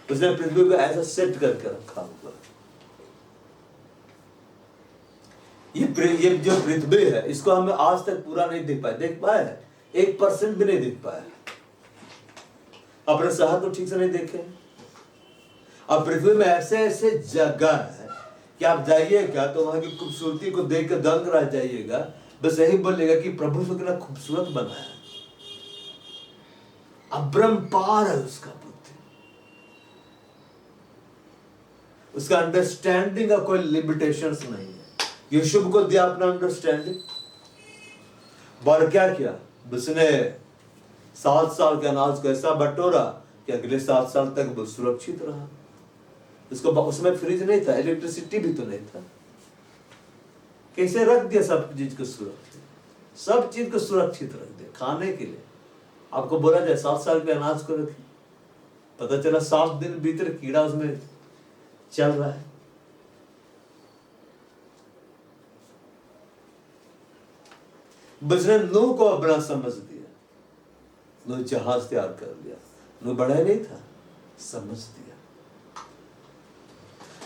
उसने पृथ्वी को ऐसा सेट करके रखा हुआ। ये जो पृथ्वी है इसको हमें आज तक पूरा नहीं देख पाया है, 1% भी नहीं देख पाया। अपने शहर तो ठीक से नहीं देखे। अब पृथ्वी में ऐसे ऐसे जगह है कि आप जाइएगा तो वहां की खूबसूरती को देख कर दंग रह जाइएगा। बस यही बोलेगा कि प्रभु को कितना खूबसूरत बनाया है। अपरंपार है उसका बुद्धि, उसका अंडरस्टैंडिंग का कोई लिमिटेशंस नहीं है। यीशु को दिया अपना अंडरस्टैंडिंग। और क्या किया उसने, 7 साल के अनाज को ऐसा बटोरा कि अगले 7 साल तक वो सुरक्षित रहा। उसको उसमें फ्रिज नहीं था, इलेक्ट्रिसिटी भी तो नहीं था। कैसे रख दिया सब चीज को सुरक्षित, सब चीज को सुरक्षित रख दिया खाने के लिए। आपको बोला जाए 7 साल के अनाज को रखिए, पता चला 7 दिन भीतर कीड़ा उसमें चल रहा है। उसने नूह को अपना समझ दिया, नूह जहाज तैयार कर लिया। नूह बड़ा नहीं था, समझ दिया।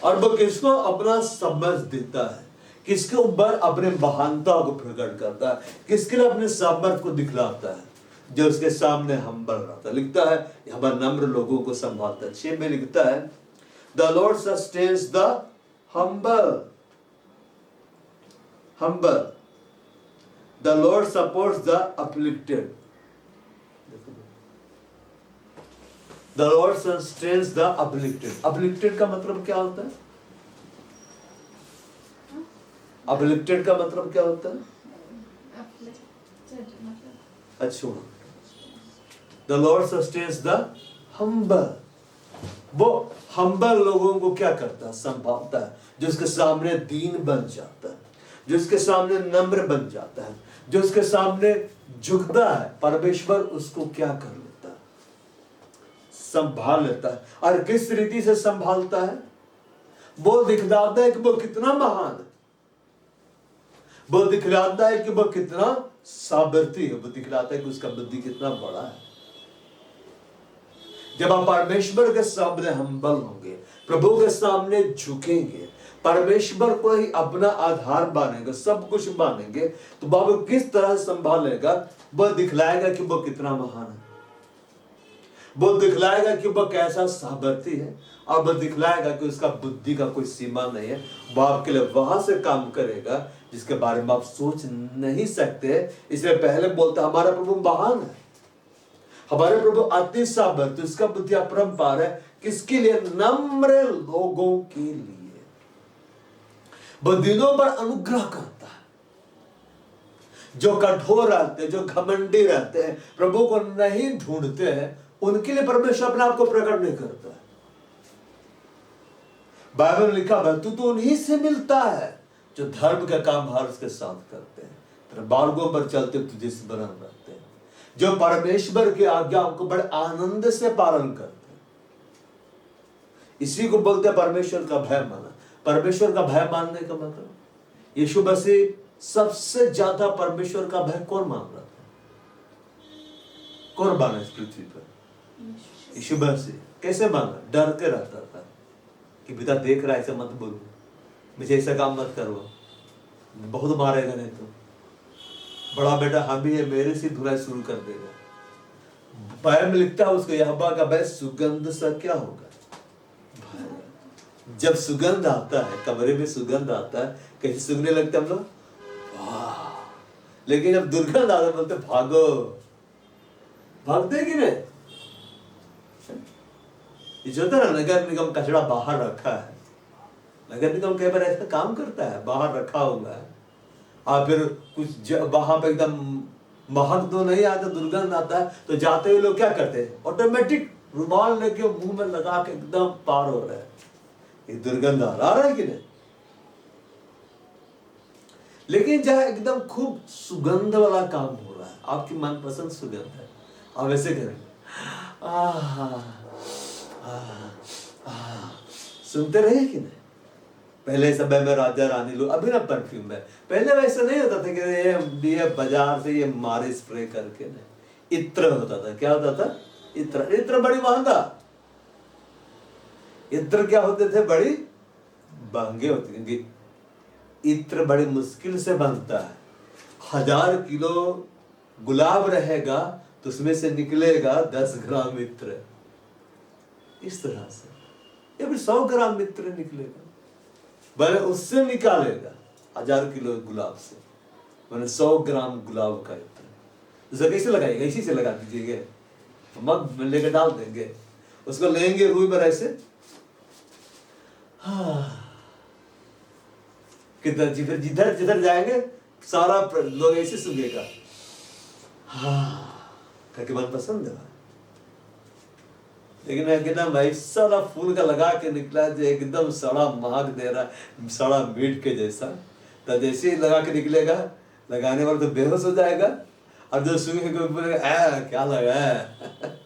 और वो किसको अपना समझ देता है, किसके ऊपर अपने महानता को प्रकट करता है, किसके लिए अपने सामर्थ्य को दिखलाता है, जो उसके सामने हम्बल रहता है। लिखता है हमारे नम्र लोगों को संभालता है। 6 में लिखता है the lord sustains the humble, humble the lord supports the afflicted. The lord sustains the afflicted. Afflicted का मतलब क्या होता है, अफलिक्टेड का मतलब क्या होता है? अच्छा, the lord sustains the humble. वो हम्बल लोगों को क्या करता है, संभालता है। जो उसके सामने दीन बन जाता है, जो उसके सामने नम्र बन जाता है, जो उसके सामने झुकता है, परमेश्वर उसको क्या कर लेता है, संभाल लेता है। और किस रीति से संभालता है, वो दिखलाता है कि वो कितना महान है, वो दिखलाता है कि वो कितना सामर्थी है, वो दिखलाता है कि उसका बुद्धि कितना बड़ा है। जब आप परमेश्वर के सामने हम्बल होंगे, प्रभु के सामने झुकेंगे, परमेश्वर को ही अपना आधार मानेंगे, सब कुछ मानेंगे, तो बाबू किस तरह संभालेगा, वह दिखलाएगा कि वो कितना महान है, वो दिखलाएगा कि वह कैसा सामर्थी है, और वह दिखलाएगा कि उसका बुद्धि का कोई सीमा नहीं है। वह आपके लिए वहां से काम करेगा जिसके बारे में आप सोच नहीं सकते। इसलिए पहले बोलता हमारा प्रभु महान है, हमारे प्रभु अति सामर्थी, उसका बुद्धि अपरंपार है। किसके लिए? नम्र लोगों के लिए। वह दिनों पर अनुग्रह करता है। जो कठोर रहते हैं, जो घमंडी रहते हैं, प्रभु को नहीं ढूंढते हैं, उनके लिए परमेश्वर अपने आप को प्रकट नहीं करता है। बाइबल में लिखा है तू तो उन्हीं से मिलता है जो धर्म का काम हर उसके साथ करते हैं, तेरे बालकों पर चलते तुझे स्मरण रखते हैं, जो परमेश्वर की आज्ञाओं को बड़े आनंद से पालन करते हैं। इसी को बोलते हैं परमेश्वर का भय माना। परमेश्वर का भय मानने का मतलब, यीशु मसीह सबसे ज्यादा परमेश्वर का भय कौन मान रहा था, कौन माना इस पृथ्वी पर? यीशु मसीह। कैसे माना? डर के रहता था कि पिता देख रहा है, ऐसा मत बोलो, मुझे ऐसा काम मत करो, बहुत मारेगा नहीं तो। बड़ा बेटा हम भी है, मेरे से धुलाई शुरू कर देगा। बाइबल में लिखता है उसको यहोवा का भय सुगंध सा क्या होगा। जब सुगंध आता है, कमरे में सुगंध आता है, कैसे सुगने लगते हम लोग, वाह। लेकिन जब दुर्गंध आता है बोलते भागो, भागते कि नहीं? जो होता है नगर निगम कचरा बाहर रखा है, नगर निगम कई बार ऐसा काम करता है, बाहर रखा हुआ है, और फिर कुछ वहां पे एकदम महक तो नहीं आता, दुर्गंध आता है, तो जाते हुए लोग क्या करते हैं, ऑटोमेटिक रुमाल लेके मुंह में लगा के एकदम पार हो रहे हैं, ये दुर्गंध आ रहा है कि नहीं। लेकिन जहां एकदम खूब सुगंध वाला काम हो रहा है, आपकी मनपसंद सुगंध है, आप ऐसे करें, सुनते रहे कि नहीं। पहले समय में राजा रानी लोग, अभी ना परफ्यूम है, पहले वैसे नहीं होता था कि ये बाजार से ये मारे स्प्रे करके नहीं, इत्र होता था। क्या होता था? इत्र। इत्र बड़ी महंगा, इत्र क्या होते थे, बड़ी महंगे होते थे। इत्र बड़ी मुश्किल से बनता है, 1000 किलो गुलाब रहेगा तो उसमें से निकलेगा 10 ग्राम इत्र, इस तरह से। या फिर 100 ग्राम इत्र निकलेगा, मैंने उससे निकालेगा 1000 किलो गुलाब से, मैंने 100 ग्राम गुलाब का इत्र। उसे कैसे लगाएगा? इसी से लगा दीजिएगा, मग में लेकर डाल देंगे, उसको लेंगे रूई पर ऐसे, किधर जिधर जिधर जाएंगे सारा लोग ऐसे सुनेगा, करके मन पसंद है। लेकिन एकदम भाई सारा फूल का लगा के निकला जो एकदम सड़ा महक दे रहा है, सड़ा मीट के जैसा, तो जैसे ही लगा के निकलेगा, लगाने वाला तो बेहोश हो जाएगा, और जो सुनेगा क्या लगा है।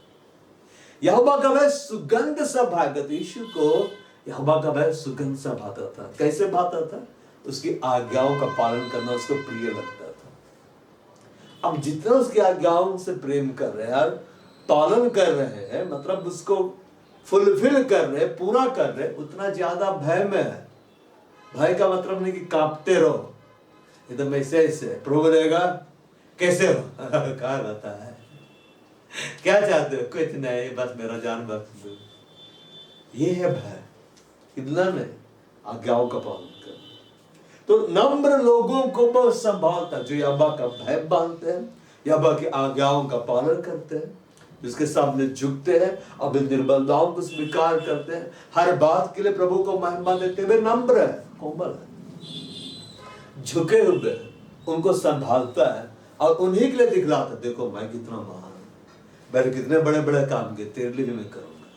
यहोवा का वह सुगंध सा भागत, यीशु को यहोवा का वह सुगंध सा भाता था। कैसे भाता था? उसकी आज्ञाओं का पालन करना उसको प्रिय लगता था। अब जितना उसकी आज्ञाओं से प्रेम कर रहे हैं, पालन कर रहे हैं, मतलब उसको फुलफिल कर रहे, पूरा कर रहे, उतना ज्यादा भय में है। भय का मतलब नहीं कि कांपते रहो, एकदम ऐसे ऐसे प्रभु रहेगा, कैसे हो कहा रहता है, क्या चाहते हो? कुछ नहीं, बस मेरा जान बख्श दो। ये है भय, इतना नहीं, आज्ञाओं का पालन कर। तो नम्र लोगों को वह संभालता जो यहोवा का भय मानते हैं, यहोवा की आज्ञाओं का पालन करते हैं, जिसके सामने झुकते हैं, अपनी निर्बलताओं को स्वीकार करते हैं, हर बात के लिए प्रभु को महिमा देते हुए नम्र है, कोमल है, झुके हुए उनको संभालता है, और उन्हीं के लिए दिखलाता, देखो मैं कितना महान, मैंने कितने बड़े बड़े काम किए, तेरे लिए भी मैं करूंगा,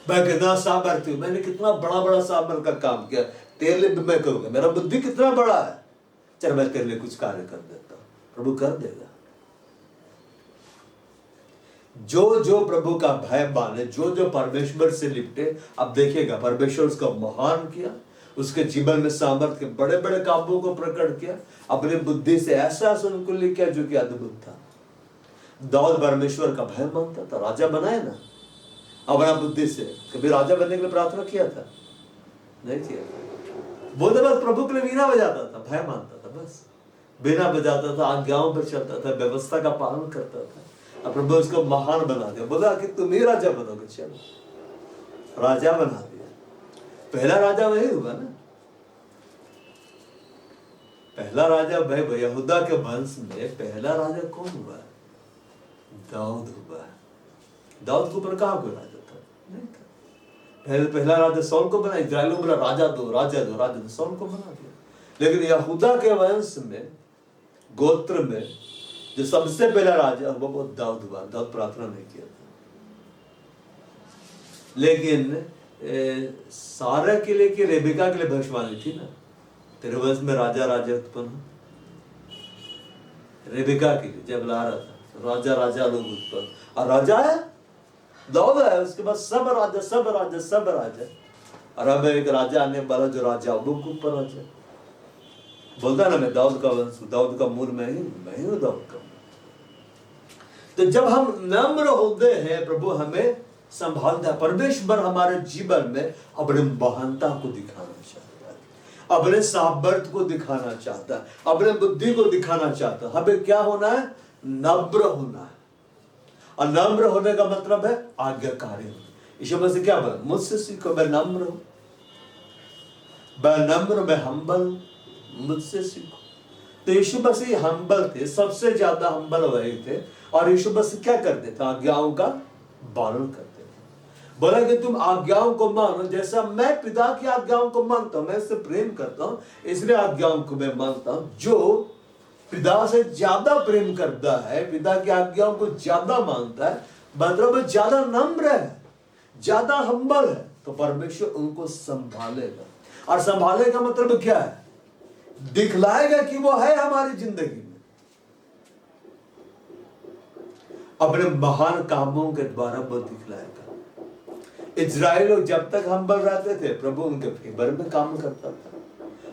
मैं कितना सामर्थ्य हूं, मैंने कितना बड़ा बड़ा सामर्थ्य का काम किया, तेरे लिए भी मैं करूंगा, मेरा बुद्धि कितना बड़ा है, चल मैं तेरे लिए कुछ कार्य कर देता हूं, प्रभु कर देगा। जो जो प्रभु का भय माने, जो जो परमेश्वर से लिपटे, अब देखिएगा परमेश्वर उसका महान किया, उसके जीवन में सामर्थ्य के बड़े बड़े कामों को प्रकट किया, अपने बुद्धि से ऐसा संकुल किया जो कि अद्भुत था। दाऊद परमेश्वर का भय मानता था, राजा बनाए ना अपना बुद्धि से। कभी राजा बनने के लिए प्रार्थना किया था? नहीं किया। वो तो बस प्रभु के लिए वीणा बजाता था, भय मानता था, बस वीणा बजाता था, आज्ञाओं पर चलता था, व्यवस्था का पालन करता था, और प्रभु उसको महान बना दिया, बोला कि तुम ही राजा बनोगे, चलो राजा बना दिया। पहला राजा वही हुआ ना, पहला राजा भाई यहूदा के वंश में पहला राजा कौन हुआ? दाऊद हुआ। दाऊद के ऊपर कहाँ कोई राजा था? नहीं था। पहला राजा सौल को बना, इस्राएल को बोला राजा दो राजा दो राजा दो, सौल को बना दिया। लेकिन यहूदा के वंश में, गोत्र में जो सबसे पहला राजा हुआ वो दाऊद हुआ। दाऊद प्रार्थना नहीं किया था, लेकिन सारा के लिए, रेबिका के लिए भविष्यवाणी थी ना, तेरे वंश में राजा राजा उत्पन्न। रेबिका के लिए जब ला रहा था राजा राजा लोग उत्पन्न, और राजा है दाऊद है, उसके बाद सब राजा सब राजा सब राजा। और अब एक राजा आने वाला जो राजा वो ऊपर राजा बोलता ना, मैं दाऊद का वंश हूं, दाऊद का मूल मैं ही हूं दाऊद का। तो जब हम नम्र होते हैं, प्रभु हमें संभालता है। परमेश्वर हमारे जीवन में अपने महानता को दिखाना चाहता है, अपने सामर्थ्य को दिखाना चाहता है, अपने बुद्धि को दिखाना चाहता है। हमें क्या होना है? नम्र होना है। और नम्र होने का मतलब है आज्ञाकारी होना। यीशु मसीह क्या बोला? मुझसे सीखो, मैं नम्र हूं, मैं नम्र, मैं हम्बल, मुझसे सीखो। तो यीशु मसीह हम्बल थे, सबसे ज्यादा हम्बल वही थे। और यीशु मसीह क्या करते थे? आज्ञाओं का पालन करते थे। बोला कि तुम आज्ञाओं को मानो जैसा मैं पिता की आज्ञाओं को मानता हूं, मैं इससे प्रेम करता हूं, इसलिए आज्ञाओं को मैं मानता हूं। जो पिता से ज्यादा प्रेम करता है, पिता की आज्ञाओं को ज्यादा मानता है, मतलब ज्यादा नम्र है, ज्यादा हम्बल है, तो परमेश्वर उनको संभालेगा। और संभालेगा का मतलब क्या है? दिखलाएगा कि वो है हमारी जिंदगी में, अपने महान कामों के द्वारा वो दिखलाएगा। इजराइल लोग जब तक हम्बल रहते थे, प्रभु उनके फेवर में काम करता था,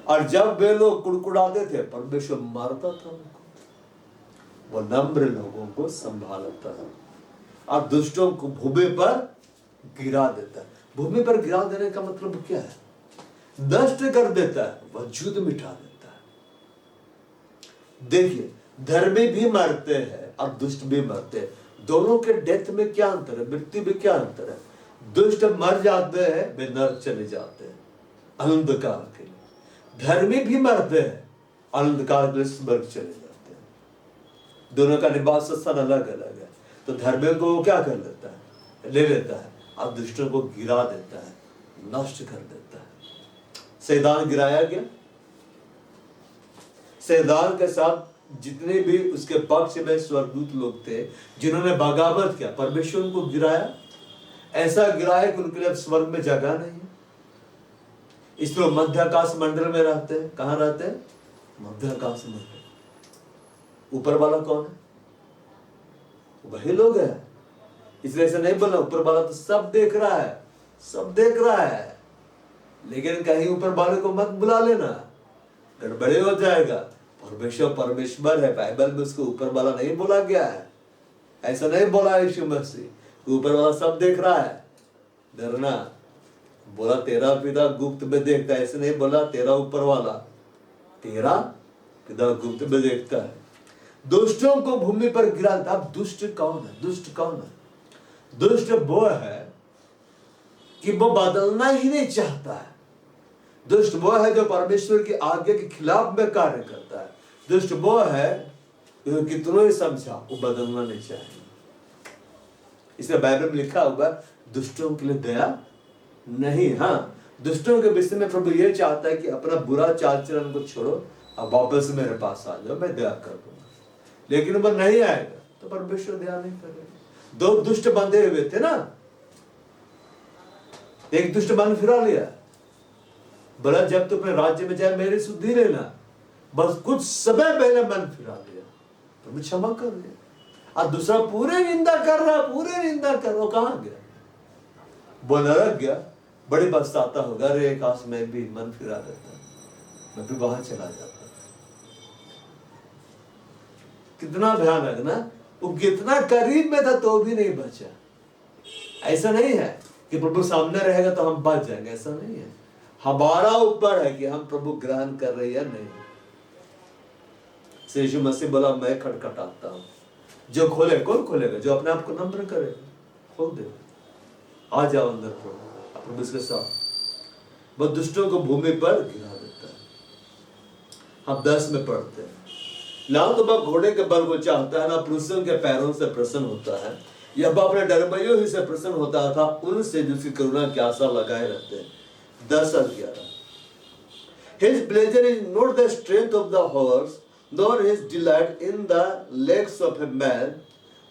और जब वे लोग कुड़कुड़ाते थे, परमेश्वर मारता था उनको। वो नम्र लोगों को संभालता है और दुष्टों को भूमि पर गिरा देता है। भूमि पर गिरा देने का मतलब क्या है? नष्ट कर देता है, वजूद मिटा देता है। देखिए, धर्मी भी मरते हैं और दुष्ट भी मरते हैं। दोनों के डेथ में क्या अंतर है? मृत्यु में क्या अंतर है? दुष्ट मर जाते हैं, वे नरक चले जाते हैं अनंत काल के लिए। धर्मी भी मरते हैं, अनंत काल के लिए स्वर्ग चले जाते हैं। दोनों का निवास स्थान अलग अलग है। तो धर्मी को वो क्या कर लेता है? ले लेता है, और दुष्टों को गिरा देता है, नष्ट कर देता है। सैतान गिराया गया, सैतान के साथ जितने भी उसके पक्ष में स्वर्गदूत लोग थे, जिन्होंने बगावत किया, परमेश्वर उनको गिराया। ऐसा गिराया कि उनके लिए स्वर्ग में जगह नहीं है, इसलिए मध्य आकाश मंडल में रहते हैं। कहां रहते हैं? मध्य आकाश मंडल। ऊपर वाला कौन है? वही लोग है। इसलिए ऐसा नहीं बोला ऊपर वाला तो सब देख रहा है, सब देख रहा है, लेकिन कहीं ऊपर वाले को मत बुला लेना, गड़बड़े हो जाएगा। परमेश्वर परमेश्वर है, बाइबल में उसको ऊपर वाला नहीं बोला गया है। ऐसा नहीं बोला यीशु मसीह, ऊपर वाला सब देख रहा है, डरना। बोला तेरा पिता गुप्त में देखता है, ऐसे नहीं बोला तेरा ऊपर वाला, तेरा पिता गुप्त में देखता है। दुष्टों को भूमि पर गिराता। अब दुष्ट कौन है? दुष्ट कौन है? दुष्ट वो है कि वो बदलना ही नहीं चाहता है। दुष्ट वो है जो परमेश्वर की आज्ञा के खिलाफ में कार्य करता है। दुष्ट वो है जो कितनों ही समझा, वो बदलना नहीं चाहेगा। इसलिए बाइबल में लिखा हुआ दुष्टों के लिए दया नहीं। हाँ, दुष्टों के विषय में प्रभु ये चाहता है कि अपना बुरा चाल चलन को छोड़ो और वापस मेरे पास आ जाओ, मैं दया कर दूंगा। लेकिन वो नहीं आएगा तो परमेश्वर दया नहीं करेगा। दो दुष्ट बंधे हुए थे ना, एक दुष्ट बंद फिरा लिया, बोला जब तू अपने राज्य में जाए मेरी सुधि लेना। बस कुछ समय पहले मन फिरा लिया, प्रभु क्षमा कर दिया। और दूसरा पूरे निंदा कर रहा, पूरे निंदा कर रहा, कहां गया? वो नरक गया। बड़ी पछताता होगा, अरे काश मैं भी मन फिरा देता, मैं भी वहां चला जाता। कितना भयानक ना, वो कितना करीब में था तो भी नहीं बचा। ऐसा नहीं है कि प्रभु सामने रहेगा तो हम बच जाएंगे, ऐसा नहीं है। हमारा ऊपर है कि हम प्रभु ग्रहण कर रहे हैं या नहीं। यीशु मसीह बोला मैं खटखटाता हूं, जो खोले कौन खोलेगा? जो अपने आप को नम्र करेगा, खोल देगा। आ जाओ अंदर प्रभु के साथ। वो दुष्टों को भूमि पर गिरा देता है। हम 10 में पढ़ते हैं, ना तो वह घोड़े के बल को चाहता है, ना पुरुषों के पैरों से प्रसन्न होता है। यह वह अपने डरबइयों ही से प्रसन्न होता था, उनसे जिसकी करुणा की आशा लगाए रहते हैं। 10 और 11। His pleasure is not the strength of the horse, nor his delight in the legs of a man.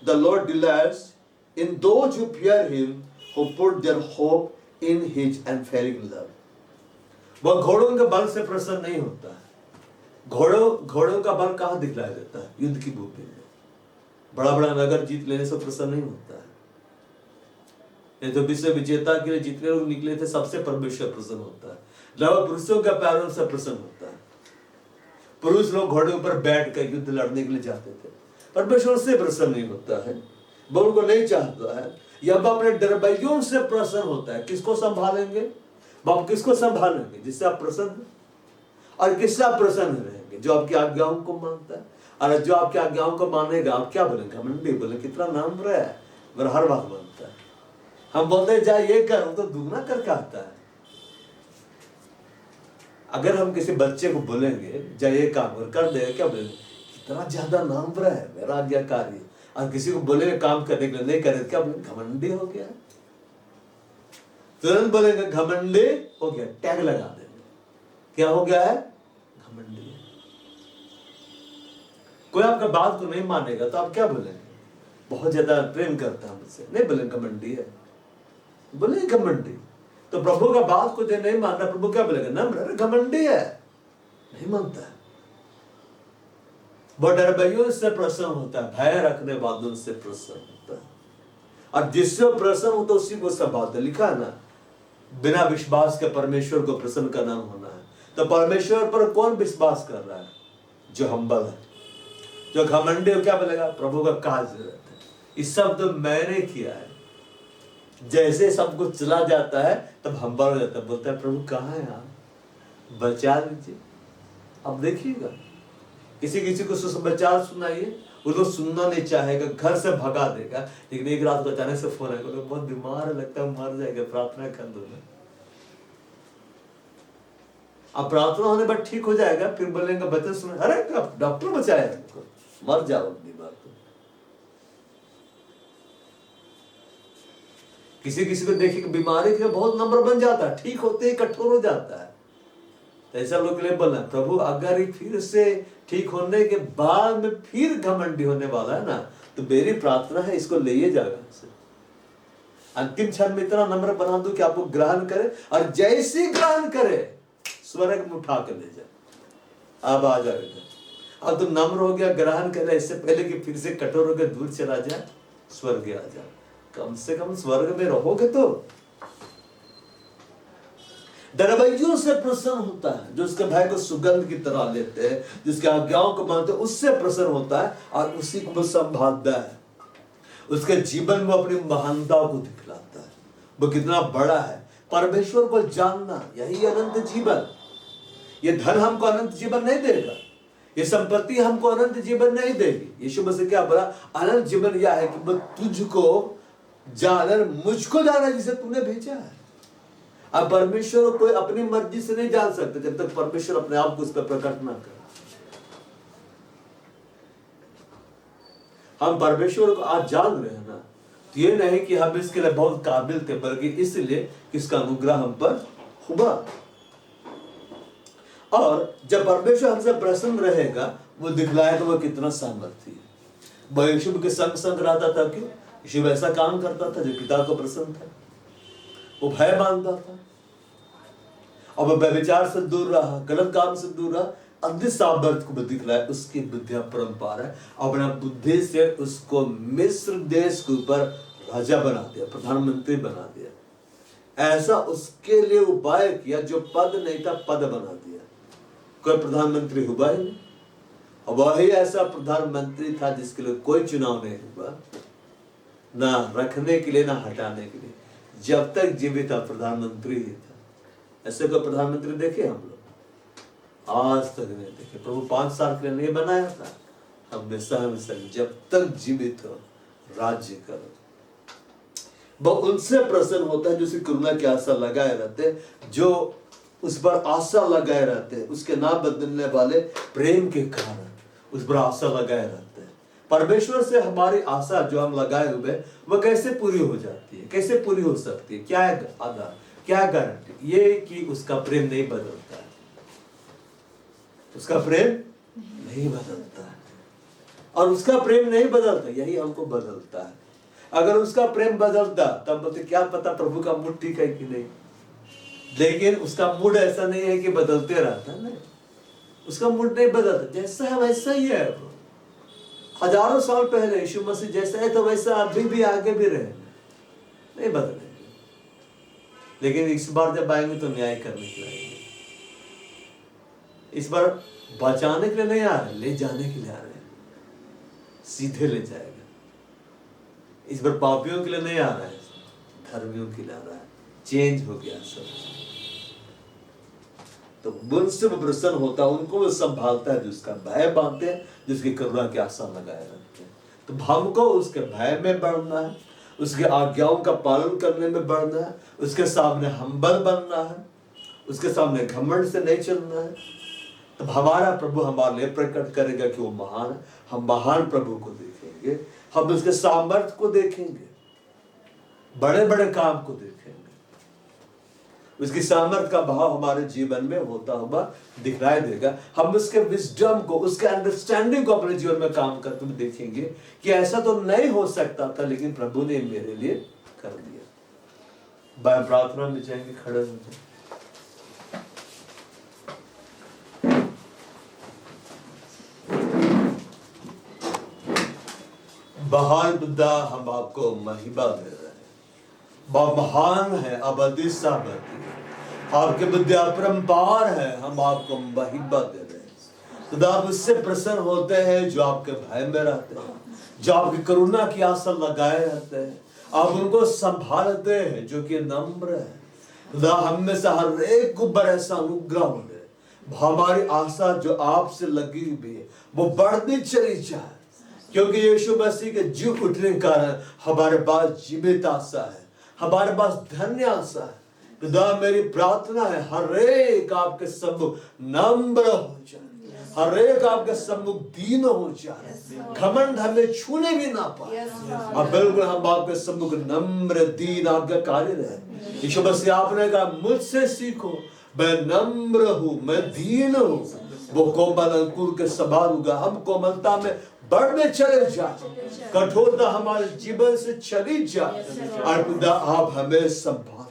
The Lord delights in those who fear him, who put their hope in his unfailing love. वह घोड़ों के बल से प्रसन्न नहीं होता है। घोड़ों का बल कहाँ दिखलाई देता है? युद्ध की भूमि में। बड़ा बड़ा नगर जीत लेने से प्रसन्न नहीं होता है। ये तो विश्व विजेता के लिए जितने लोग निकले थे सबसे परमेश्वर प्रसन्न होता है। लव पुरुषों का पैरों से प्रसन्न होता है। पुरुष लोग घोड़े ऊपर बैठ कर युद्ध लड़ने के लिए जाते थे, परमेश्वर से प्रसन्न नहीं होता है, वो उनको नहीं चाहता है। या वह अपने डरबइयों से प्रसन्न होता है। किसको संभालेंगे? बाप किसको संभालेंगे? जिससे आप प्रसन्न, और किससे आप प्रसन्न रहेंगे? जो आपकी आज्ञाओं को मानता है। और जो आपकी आज्ञाओं को मानेगा, आप क्या बोलेंगे? घमंडी बोले कितना नम्र है, वह हर बात मानता है। हम बोलते हैं जा ये कर, वो तो दुगना करके आता है। अगर हम किसी बच्चे को बोलेंगे जा ये काम कर देगा, क्या बोलेंगे? कितना ज्यादा नम्र है, मेरा आज्ञाकारी। और किसी को बोलेंगे काम करने के लिए, नहीं करे, क्या बोलेंगे? घमंडी हो गया। तुरंत बोलेंगे घमंडी हो गया, टैग लगा देंगे। क्या हो गया है? घमंडी। कोई आपका बात को नहीं मानेगा तो आप क्या बोलेंगे? बहुत ज्यादा प्रेम करता है मुझसे, नहीं बोलेंगे घमंडी है, बोले घमंडी। तो प्रभु का बात को जो नहीं मान रहा, प्रभु क्या बोलेगा? नम्र, अरे घमंडी है, नहीं मानता है। वो डरबैयों से प्रसन्न होता है, भय रखने वालों से प्रसन्न होता है, और जिससे प्रसन्न होता है उसी को सब बात लिखा है ना, बिना विश्वास के परमेश्वर को प्रसन्न करना होना है। तो परमेश्वर पर कौन विश्वास कर रहा है? जो हम्बल है। जो घमंडी हो क्या बोलेगा? प्रभु का काज रहता है, इस सब तो मैंने किया है। जैसे सब कुछ चला जाता है तब हम्बल हो जाता है, बोलता है प्रभु कहाँ है आप, बचा लीजिए। अब देखिएगा, किसी किसी को सुसमाचार सुनाइए, वो लोग सुनना नहीं चाहेगा, घर से भगा देगा। लेकिन एक रात को अचानक से फोन आएगा, बहुत बीमार है, लगता है मर जाएगा, प्रार्थना कर दो ना। अब प्रार्थना होने पर ठीक हो जाएगा, फिर बोलेंगे बच्चे सुन, अरे डॉक्टर बचाया हमको, मर जाओ बीमार। किसी किसी को देखिए बीमारी के बहुत नंबर बन जाता है, ठीक होते ही कठोर हो जाता है। तो ऐसा लोग के लिए बोलना, प्रभु अगर ये फिर से ठीक होने के बाद में फिर घमंडी होने वाला है ना, तो मेरी प्रार्थना है इसको ले जाएगा, अंतिम क्षण में इतना नम्र बना दो कि आपको ग्रहण करे, और जैसे ग्रहण करे स्वर्ग में उठा कर ले जाए। अब आ जाएगा, अब तो नम्र हो गया, ग्रहण करे, इससे पहले कि फिर से कठोर होकर दूर चला जाए, स्वर्ग आ जाए। कम से कम स्वर्ग में रहोगे तो। डरबैयों से प्रसन्न होता है, जो उसके भय को सुगंध की तरह लेते हैं, जिसके आज्ञाओं को मानते हैं, उससे प्रसन्न होता है, और उसी को वो संभालता है। उसके जीवन में अपनी महानता को दिखलाता है, वो कितना बड़ा है। परमेश्वर को जानना, यही अनंत जीवन। ये धन हमको अनंत जीवन नहीं देगा, ये संपत्ति हमको अनंत जीवन नहीं देगी। यीशु मसीह क्या बोला? अनंत जीवन यह है कि मैं तुझको जाना, मुझको जाना जिसे तूने भेजा है। अब परमेश्वर को कोई अपनी मर्जी से नहीं जान सकते जब तक परमेश्वर अपने आप को उस पर प्रकट ना करे। हम परमेश्वर को आज जान रहे हैं ना, तो ये नहीं कि हम इसके लिए बहुत काबिल थे, बल्कि इसलिए कि इसका अनुग्रह हम पर हुआ। और जब परमेश्वर हमसे प्रसन्न रहेगा, वो दिखलाएगा वो कितना सामर्थ्य है। वह यीशु के संग संग रहता था, क्यों? यीशु ऐसा काम करता था जो पिता को प्रसन्न था। वो भय मानता था, और वह व्यभिचार से दूर रहा, गलत काम से दूर रहा, अधिक सामर्थ्य को दिखलाया। उसकी बुद्धियां परंपार है, अपना बुद्धि से उसको मिस्र देश के ऊपर राजा बना दिया, प्रधानमंत्री बना दिया। ऐसा उसके लिए उपाय किया, जो पद नहीं था पद बना दिया। कोई प्रधानमंत्री हुआ ही नहीं, और वही ऐसा प्रधानमंत्री था जिसके लिए कोई चुनाव नहीं हुआ, ना रखने के लिए ना हटाने के लिए। जब तक जीवित था प्रधानमंत्री ही था। ऐसे कोई प्रधानमंत्री देखे हम लोग? आज तक नहीं देखे। प्रभु 5 साल के लिए नहीं बनाया था, हमेशा हमेशा जब तक जीवित हो राज्य करो। वो उनसे प्रसन्न होता है जो उसकी करुणा की आशा लगाए रहते, जो उस पर आशा लगाए रहते हैं, उसके नाम बदलने वाले प्रेम के कारण उस पर आशा लगाए रहते हैं। परमेश्वर से हमारी आशा जो हम लगाए हुए, वह कैसे पूरी हो जाती है, कैसे पूरी हो सकती है? क्या है आधार, क्या गारंटी? ये कि उसका प्रेम नहीं बदलता है, उसका प्रेम नहीं बदलता है, और उसका प्रेम नहीं बदलता, यही हमको बदलता है। अगर उसका प्रेम बदलता तब बोलते क्या पता प्रभु का मूड ठीक है कि नहीं, लेकिन उसका मूड ऐसा नहीं है कि बदलते रहता है। नहीं, उसका मूड नहीं बदलता, जैसा है वैसा ही है। हजारों साल पहले यीशु मसीह जैसा है तो वैसा अभी भी आगे भी रहे, नहीं बदलेंगे। लेकिन इस बार जब आएंगे तो न्याय करने के लिए आएंगे। इस बार बचाने के लिए नहीं आ रहे, ले जाने के लिए आ रहे हैं, सीधे ले जाएगा। इस बार पापियों के लिए नहीं आ रहा है, धर्मियों के लिए आ रहा है। चेंज हो गया सब। तो मुझसे वो प्रसन्न होता है, उनको वो संभालता है, जिसका भय बांधते हैं, जिसकी करुणा की आशा लगाए रखते हैं। तो हमको उसके भय में बढ़ना है, उसके आज्ञाओं का पालन करने में बढ़ना है, उसके सामने हम्बल बनना है, उसके सामने घमंड से नहीं चलना है। तो हमारा प्रभु हमारे लिए प्रकट करेगा कि वो महान है। हम महान प्रभु को देखेंगे, हम उसके सामर्थ्य को देखेंगे, बड़े बड़े काम को देखेंगे। उसकी सामर्थ का भाव हमारे जीवन में होता हुआ दिखलाई देगा। हम उसके विजडम को, उसके अंडरस्टैंडिंग को अपने जीवन में काम करते हुए देखेंगे कि ऐसा तो नहीं हो सकता था, लेकिन प्रभु ने मेरे लिए कर दिया। बाय प्रार्थना में जाएंगे, खड़े होंगे। महान खुदा, हम आपको महिमा दे रहे हैं। बहुत महान है, अबदी साबती, आपके विद्या परंपार है, हम आपको महिमा दे रहे हैं। खुदा, आप उससे प्रसन्न होते हैं जो आपके भय में रहते हैं, जो आपकी करुणा की आशा लगाए रहते हैं। आप उनको संभालते हैं जो कि नम्र है। खुदा, हम में से हर एक को बड़ा ऐसा अनुग्रह हो दे, हमारी आशा जो आपसे लगी हुई है वो बढ़ती चली जाए, क्योंकि यीशु मसीह के जी उठने के कारण हमारे पास जीवित आशा है, हमारे पास धन्य आशा है। खुदा, मेरी प्रार्थना है हर एक आपके सम्मुख नम्र हो जाए, हर एक आपके सम्मुख दीन हो जाए, घमंड हमें छूने भी ना पाए। अब बिल्कुल हम आपके सम्मुख नम्र दीन आपका कार्य रहे। यीशु मसीह आपने कहा, मुझसे सीखो, मैं नम्र हूँ, मैं दीन हूँ, वो कोमल अंकुर के समान होगा। हम कोमलता में बढ़ने चले जाए, कठोरता हमारे जीवन से चली जाए। और खुदा, आप हमें संभालिए,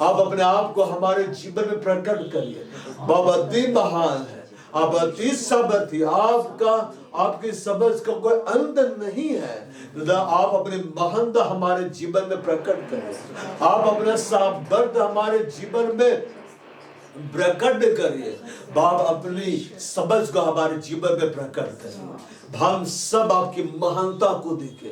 आप अपने आप को हमारे जीवन में प्रकट करिए। बाबा अति महान है, आप अति सामर्थी, आपका आपकी समझ का कोई अंत नहीं है। खुदा, आप अपनी महानता हमारे जीवन में प्रकट करिए, आप अपना सामर्थ्य हमारे जीवन में प्रकट करिए। बाप, अपनी समझ को हमारे जीवन में प्रकट करिए। हम सब आपकी महानता को देखें,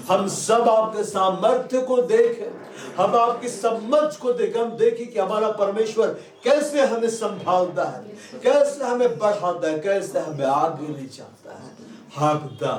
हम सब आपके सामर्थ्य को देखें, हम आपकी समझ को देखें। हम देखें कि हमारा परमेश्वर कैसे हमें संभालता है, कैसे हमें बढ़ाता है, कैसे हमें आगे ले जाता है। हाँ खुदा,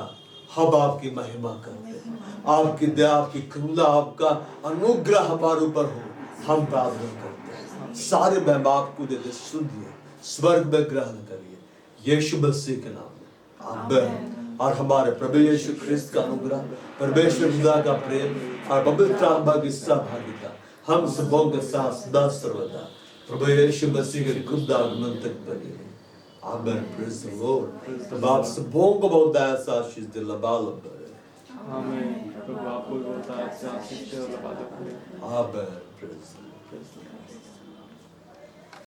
हम आपकी महिमा करते हैं, आपकी दया, आपकी करुणा, आपका अनुग्रह हमारे ऊपर हो, हम प्रार्थना करते हैं। सारे महिमा आपको देते, सुनिए, स्वर्ग में ग्रहण करिए, यीशु मसीह के नाम में आमीन। और हमारे प्रभु यीशु ख्रिस्त का अनुग्रह, परमेश्वर खुदा का प्रेम और पवित्र आत्मा की सहभागिता हम सबों के साथ सदा सर्वदा प्रभु यीशु मसीह के खुद आगमन तक बनी रहे। आमीन। Praise the Lord. तो आप सबों को बहुत आशीष दे, लबाल आमीन। प्रभु आपको बहुत आशीष दे, लबाल। आमीन। Praise the Lord.